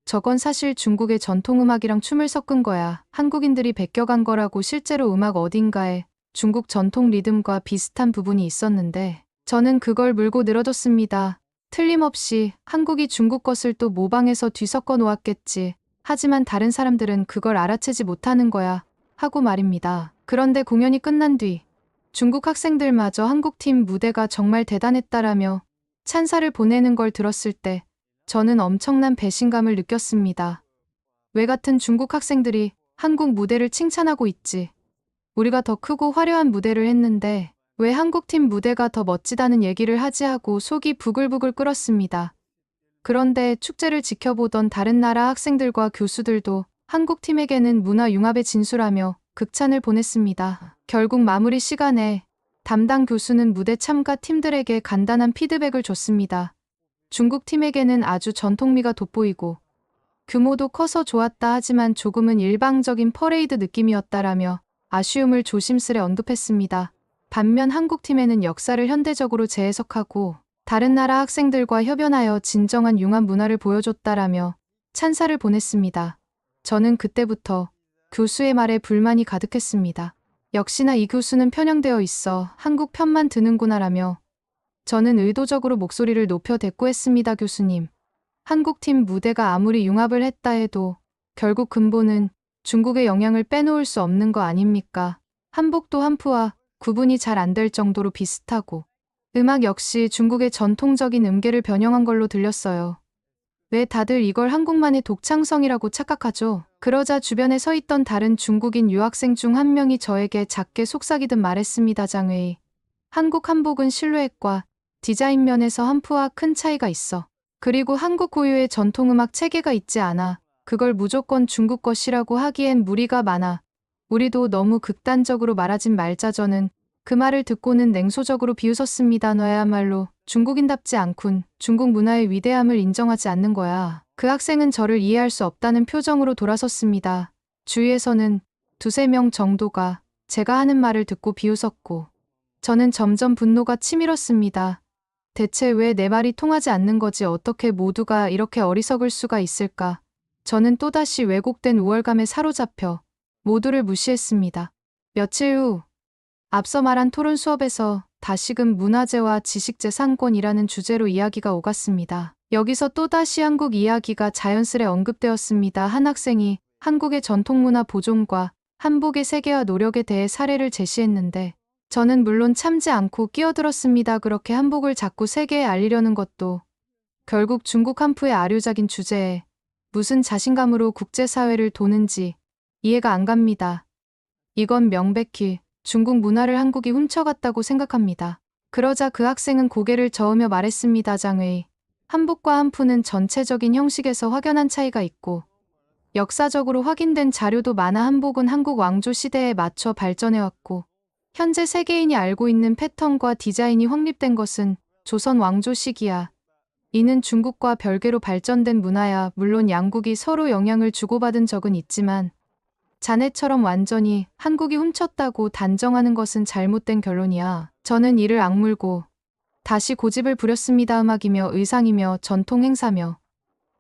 저건 사실 중국의 전통음악이랑 춤을 섞은 거야. 한국인들이 베껴간 거라고. 실제로 음악 어딘가에 중국 전통 리듬과 비슷한 부분이 있었는데 저는 그걸 물고 늘어졌습니다. 틀림없이 한국이 중국 것을 또 모방해서 뒤섞어 놓았겠지. 하지만 다른 사람들은 그걸 알아채지 못하는 거야. 하고 말입니다. 그런데 공연이 끝난 뒤 중국 학생들마저 한국팀 무대가 정말 대단했다라며 찬사를 보내는 걸 들었을 때 저는 엄청난 배신감을 느꼈습니다. 왜 같은 중국 학생들이 한국 무대를 칭찬하고 있지? 우리가 더 크고 화려한 무대를 했는데 왜 한국팀 무대가 더 멋지다는 얘기를 하지 하고 속이 부글부글 끓었습니다. 그런데 축제를 지켜보던 다른 나라 학생들과 교수들도 한국팀에게는 문화 융합의 진수라며 극찬을 보냈습니다. 결국 마무리 시간에 담당 교수는 무대 참가 팀들에게 간단한 피드백을 줬습니다. 중국 팀에게는 아주 전통미가 돋보이고 규모도 커서 좋았다 하지만 조금은 일방적인 퍼레이드 느낌이었다라며 아쉬움을 조심스레 언급했습니다. 반면 한국팀에는 역사를 현대적으로 재해석하고 다른 나라 학생들과 협연하여 진정한 융합 문화를 보여줬다라며 찬사를 보냈습니다. 저는 그때부터 교수의 말에 불만이 가득했습니다. 역시나 이 교수는 편향되어 있어 한국 편만 드는구나라며 저는 의도적으로 목소리를 높여 대꾸했습니다. 교수님, 한국팀 무대가 아무리 융합을 했다 해도 결국 근본은 중국의 영향을 빼놓을 수 없는 거 아닙니까? 한복도 한푸와 구분이 잘 안 될 정도로 비슷하고 음악 역시 중국의 전통적인 음계를 변형한 걸로 들렸어요. 왜 다들 이걸 한국만의 독창성이라고 착각하죠? 그러자 주변에 서 있던 다른 중국인 유학생 중 한 명이 저에게 작게 속삭이듯 말했습니다. 장웨이, 한국 한복은 실루엣과 디자인 면에서 한푸와 큰 차이가 있어. 그리고 한국 고유의 전통음악 체계가 있지 않아. 그걸 무조건 중국 것이라고 하기엔 무리가 많아. 우리도 너무 극단적으로 말하진 말자. 저는 그 말을 듣고는 냉소적으로 비웃었습니다. 너야말로 중국인답지 않군. 중국 문화의 위대함을 인정하지 않는 거야. 그 학생은 저를 이해할 수 없다는 표정으로 돌아섰습니다. 주위에서는 두세 명 정도가 제가 하는 말을 듣고 비웃었고 저는 점점 분노가 치밀었습니다. 대체 왜 내 말이 통하지 않는 거지? 어떻게 모두가 이렇게 어리석을 수가 있을까? 저는 또다시 왜곡된 우월감에 사로잡혀 모두를 무시했습니다. 며칠 후 앞서 말한 토론 수업에서 다시금 문화재와 지식재산권이라는 주제로 이야기가 오갔습니다. 여기서 또다시 한국 이야기가 자연스레 언급되었습니다. 한 학생이 한국의 전통문화 보존과 한복의 세계화 노력에 대해 사례를 제시했는데 저는 물론 참지 않고 끼어들었습니다. 그렇게 한복을 자꾸 세계에 알리려는 것도 결국 중국 한푸의 아류작인 주제에 무슨 자신감으로 국제사회를 도는지 이해가 안 갑니다. 이건 명백히 중국 문화를 한국이 훔쳐갔다고 생각합니다. 그러자 그 학생은 고개를 저으며 말했습니다. 장웨이, 한복과 한푸는 전체적인 형식에서 확연한 차이가 있고 역사적으로 확인된 자료도 많아. 한복은 한국 왕조 시대에 맞춰 발전해왔고 현재 세계인이 알고 있는 패턴과 디자인이 확립된 것은 조선 왕조 시기야. 이는 중국과 별개로 발전된 문화야. 물론 양국이 서로 영향을 주고받은 적은 있지만 자네처럼 완전히 한국이 훔쳤다고 단정하는 것은 잘못된 결론이야. 저는 이를 악물고 다시 고집을 부렸습니다. 음악이며 의상이며 전통 행사며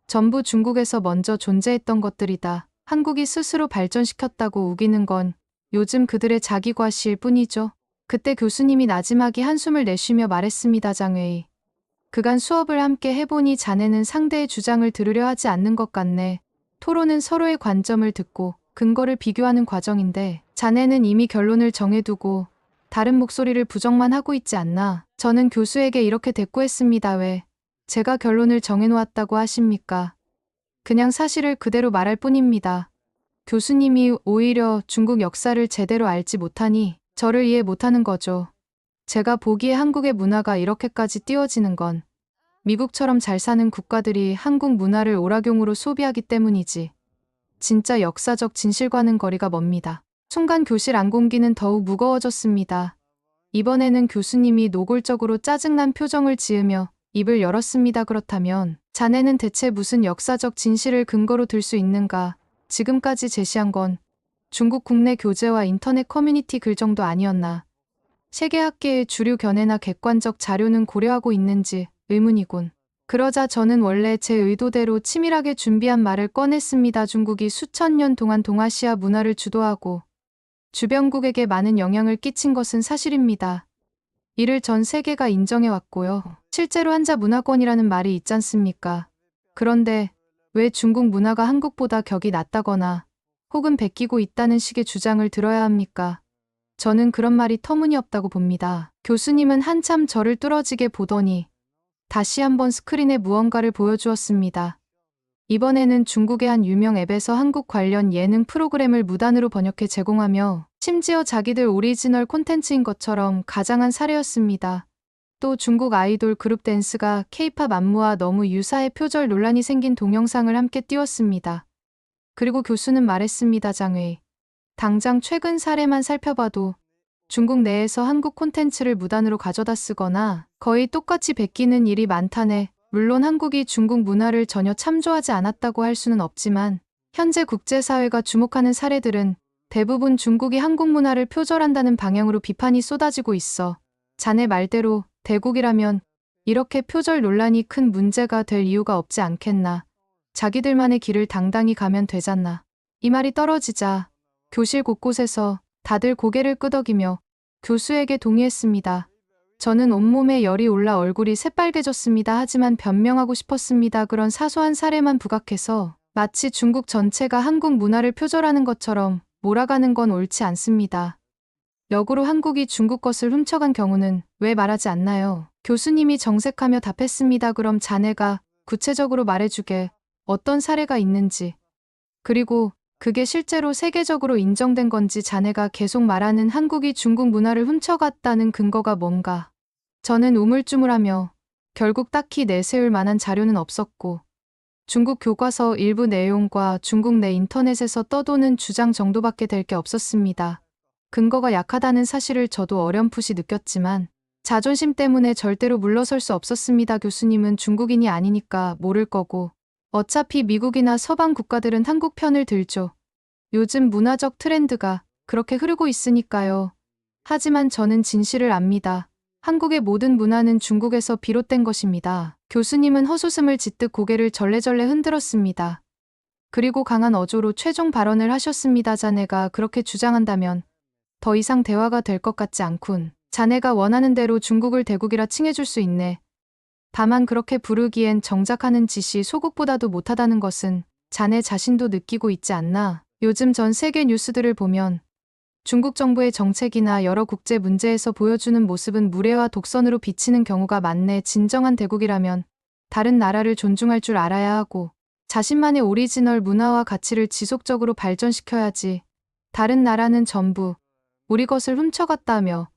전부 중국에서 먼저 존재했던 것들이다. 한국이 스스로 발전시켰다고 우기는 건 요즘 그들의 자기과시일 뿐이죠. 그때 교수님이 나지막이 한숨을 내쉬며 말했습니다. 장웨이, 그간 수업을 함께 해보니 자네는 상대의 주장을 들으려 하지 않는 것 같네. 토론은 서로의 관점을 듣고 근거를 비교하는 과정인데 자네는 이미 결론을 정해두고 다른 목소리를 부정만 하고 있지 않나. 저는 교수에게 이렇게 대꾸했습니다. 왜 제가 결론을 정해놓았다고 하십니까? 그냥 사실을 그대로 말할 뿐입니다. 교수님이 오히려 중국 역사를 제대로 알지 못하니 저를 이해 못하는 거죠. 제가 보기에 한국의 문화가 이렇게까지 띄워지는 건 미국처럼 잘 사는 국가들이 한국 문화를 오락용으로 소비하기 때문이지. 진짜 역사적 진실과는 거리가 멉니다. 순간 교실 안공기는 더욱 무거워졌습니다. 이번에는 교수님이 노골적으로 짜증난 표정을 지으며 입을 열었습니다. 그렇다면 자네는 대체 무슨 역사적 진실을 근거로 들 수 있는가? 지금까지 제시한 건 중국 국내 교재와 인터넷 커뮤니티 글 정도 아니었나? 세계학계의 주류 견해나 객관적 자료는 고려하고 있는지 의문이군. 그러자 저는 원래 제 의도대로 치밀하게 준비한 말을 꺼냈습니다. 중국이 수천 년 동안 동아시아 문화를 주도하고 주변국에게 많은 영향을 끼친 것은 사실입니다. 이를 전 세계가 인정해왔고요. 실제로 한자 문화권이라는 말이 있지 않습니까? 그런데 왜 중국 문화가 한국보다 격이 낮다거나 혹은 베끼고 있다는 식의 주장을 들어야 합니까? 저는 그런 말이 터무니없다고 봅니다. 교수님은 한참 저를 뚫어지게 보더니 다시 한번 스크린에 무언가를 보여주었습니다. 이번에는 중국의 한 유명 앱에서 한국 관련 예능 프로그램을 무단으로 번역해 제공하며 심지어 자기들 오리지널 콘텐츠인 것처럼 가장한 사례였습니다. 또 중국 아이돌 그룹 댄스가 K-팝 안무와 너무 유사해 표절 논란이 생긴 동영상을 함께 띄웠습니다. 그리고 교수는 말했습니다. 장외. 당장 최근 사례만 살펴봐도 중국 내에서 한국 콘텐츠를 무단으로 가져다 쓰거나 거의 똑같이 베끼는 일이 많다네. 물론 한국이 중국 문화를 전혀 참조하지 않았다고 할 수는 없지만 현재 국제사회가 주목하는 사례들은 대부분 중국이 한국 문화를 표절한다는 방향으로 비판이 쏟아지고 있어. 자네 말대로 대국이라면 이렇게 표절 논란이 큰 문제가 될 이유가 없지 않겠나. 자기들만의 길을 당당히 가면 되잖나. 이 말이 떨어지자 교실 곳곳에서 다들 고개를 끄덕이며 교수에게 동의했습니다. 저는 온몸에 열이 올라 얼굴이 새빨개졌습니다. 하지만 변명하고 싶었습니다. 그런 사소한 사례만 부각해서 마치 중국 전체가 한국 문화를 표절하는 것처럼 몰아가는 건 옳지 않습니다. 역으로 한국이 중국 것을 훔쳐간 경우는 왜 말하지 않나요? 교수님이 정색하며 답했습니다. 그럼 자네가 구체적으로 말해주게. 어떤 사례가 있는지. 그리고 그게 실제로 세계적으로 인정된 건지. 자네가 계속 말하는 한국이 중국 문화를 훔쳐갔다는 근거가 뭔가. 저는 우물쭈물하며 결국 딱히 내세울 만한 자료는 없었고 중국 교과서 일부 내용과 중국 내 인터넷에서 떠도는 주장 정도밖에 될 게 없었습니다. 근거가 약하다는 사실을 저도 어렴풋이 느꼈지만 자존심 때문에 절대로 물러설 수 없었습니다. 교수님은 중국인이 아니니까 모를 거고 어차피 미국이나 서방 국가들은 한국 편을 들죠. 요즘 문화적 트렌드가 그렇게 흐르고 있으니까요. 하지만 저는 진실을 압니다. 한국의 모든 문화는 중국에서 비롯된 것입니다. 교수님은 헛웃음을 짓듯 고개를 절레절레 흔들었습니다. 그리고 강한 어조로 최종 발언을 하셨습니다. 자네가 그렇게 주장한다면 더 이상 대화가 될 것 같지 않군. 자네가 원하는 대로 중국을 대국이라 칭해줄 수 있네. 다만 그렇게 부르기엔 정작 하는 짓이 소국보다도 못하다는 것은 자네 자신도 느끼고 있지 않나. 요즘 전 세계 뉴스들을 보면 중국 정부의 정책이나 여러 국제 문제에서 보여주는 모습은 무례와 독선으로 비치는 경우가 많네. 진정한 대국이라면 다른 나라를 존중할 줄 알아야 하고 자신만의 오리지널 문화와 가치를 지속적으로 발전시켜야지. 다른 나라는 전부 우리 것을 훔쳐갔다며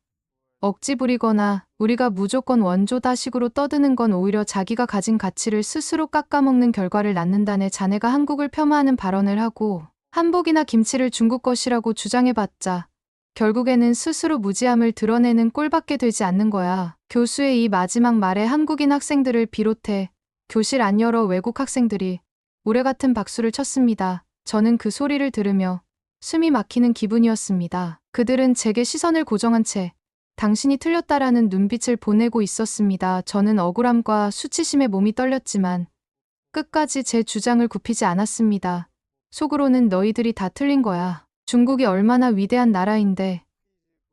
억지 부리거나 우리가 무조건 원조다 식으로 떠드는 건 오히려 자기가 가진 가치를 스스로 깎아먹는 결과를 낳는다네. 자네가 한국을 폄하하는 발언을 하고 한복이나 김치를 중국 것이라고 주장해봤자 결국에는 스스로 무지함을 드러내는 꼴밖에 되지 않는 거야. 교수의 이 마지막 말에 한국인 학생들을 비롯해 교실 안 여러 외국 학생들이 우레같은 박수를 쳤습니다. 저는 그 소리를 들으며 숨이 막히는 기분이었습니다. 그들은 제게 시선을 고정한 채 당신이 틀렸다라는 눈빛을 보내고 있었습니다. 저는 억울함과 수치심에 몸이 떨렸지만 끝까지 제 주장을 굽히지 않았습니다. 속으로는 너희들이 다 틀린 거야. 중국이 얼마나 위대한 나라인데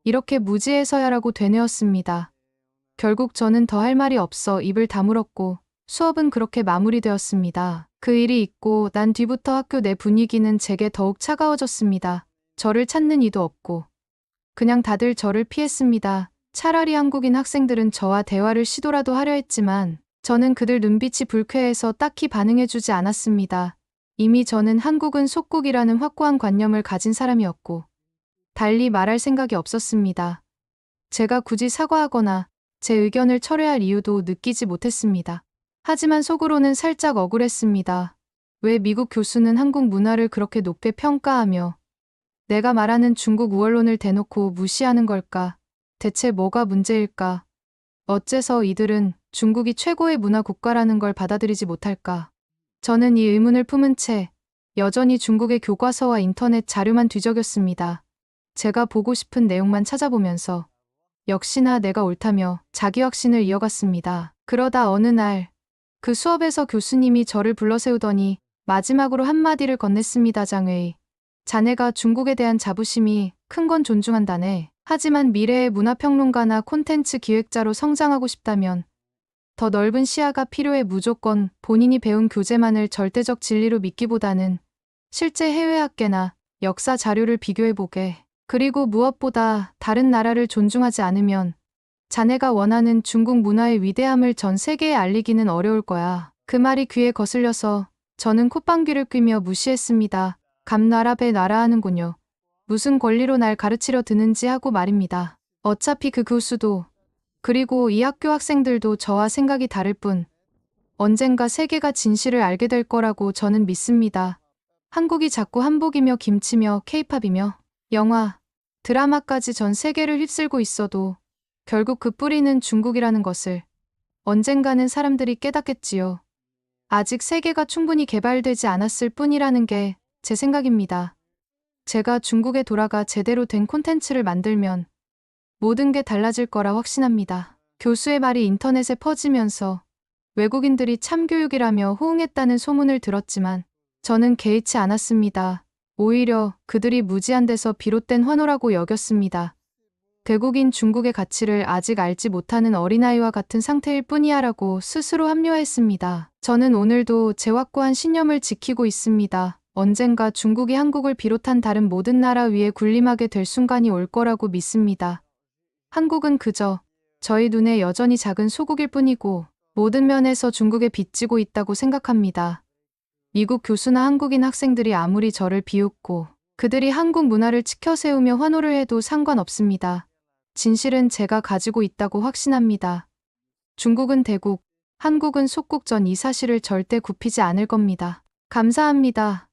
이렇게 무지해서야라고 되뇌었습니다. 결국 저는 더 할 말이 없어 입을 다물었고 수업은 그렇게 마무리되었습니다. 그 일이 있고 난 뒤부터 학교 내 분위기는 제게 더욱 차가워졌습니다. 저를 찾는 이도 없고 그냥 다들 저를 피했습니다. 차라리 한국인 학생들은 저와 대화를 시도라도 하려 했지만 저는 그들 눈빛이 불쾌해서 딱히 반응해주지 않았습니다. 이미 저는 한국은 속국이라는 확고한 관념을 가진 사람이었고 달리 말할 생각이 없었습니다. 제가 굳이 사과하거나 제 의견을 철회할 이유도 느끼지 못했습니다. 하지만 속으로는 살짝 억울했습니다. 왜 미국 교수는 한국 문화를 그렇게 높게 평가하며 내가 말하는 중국 우월론을 대놓고 무시하는 걸까? 대체 뭐가 문제일까? 어째서 이들은 중국이 최고의 문화 국가라는 걸 받아들이지 못할까? 저는 이 의문을 품은 채 여전히 중국의 교과서와 인터넷 자료만 뒤적였습니다. 제가 보고 싶은 내용만 찾아보면서 역시나 내가 옳다며 자기 확신을 이어갔습니다. 그러다 어느 날 그 수업에서 교수님이 저를 불러 세우더니 마지막으로 한마디를 건넸습니다. 장웨이. 자네가 중국에 대한 자부심이 큰 건 존중한다네. 하지만 미래의 문화평론가나 콘텐츠 기획자로 성장하고 싶다면 더 넓은 시야가 필요해. 무조건 본인이 배운 교재만을 절대적 진리로 믿기보다는 실제 해외 학계나 역사 자료를 비교해보게. 그리고 무엇보다 다른 나라를 존중하지 않으면 자네가 원하는 중국 문화의 위대함을 전 세계에 알리기는 어려울 거야. 그 말이 귀에 거슬려서 저는 콧방귀를 뀌며 무시했습니다. 감나라 배 나라 하는군요. 무슨 권리로 날 가르치려 드는지 하고 말입니다. 어차피 그 교수도 그리고 이 학교 학생들도 저와 생각이 다를 뿐 언젠가 세계가 진실을 알게 될 거라고 저는 믿습니다. 한국이 자꾸 한복이며 김치며 케이팝이며 영화, 드라마까지 전 세계를 휩쓸고 있어도 결국 그 뿌리는 중국이라는 것을 언젠가는 사람들이 깨닫겠지요. 아직 세계가 충분히 개발되지 않았을 뿐이라는 게 제 생각입니다. 제가 중국에 돌아가 제대로 된 콘텐츠를 만들면 모든 게 달라질 거라 확신합니다. 교수의 말이 인터넷에 퍼지면서 외국인들이 참교육이라며 호응했다는 소문을 들었지만 저는 개의치 않았습니다. 오히려 그들이 무지한 데서 비롯된 환호라고 여겼습니다. 대국인 중국의 가치를 아직 알지 못하는 어린아이와 같은 상태일 뿐이야라고 스스로 합리화했습니다. 저는 오늘도 제 확고한 신념을 지키고 있습니다. 언젠가 중국이 한국을 비롯한 다른 모든 나라 위에 군림하게 될 순간이 올 거라고 믿습니다. 한국은 그저 저희 눈에 여전히 작은 소국일 뿐이고 모든 면에서 중국에 빚지고 있다고 생각합니다. 미국 교수나 한국인 학생들이 아무리 저를 비웃고 그들이 한국 문화를 치켜세우며 환호를 해도 상관없습니다. 진실은 제가 가지고 있다고 확신합니다. 중국은 대국, 한국은 속국. 전 이 사실을 절대 굽히지 않을 겁니다. 감사합니다.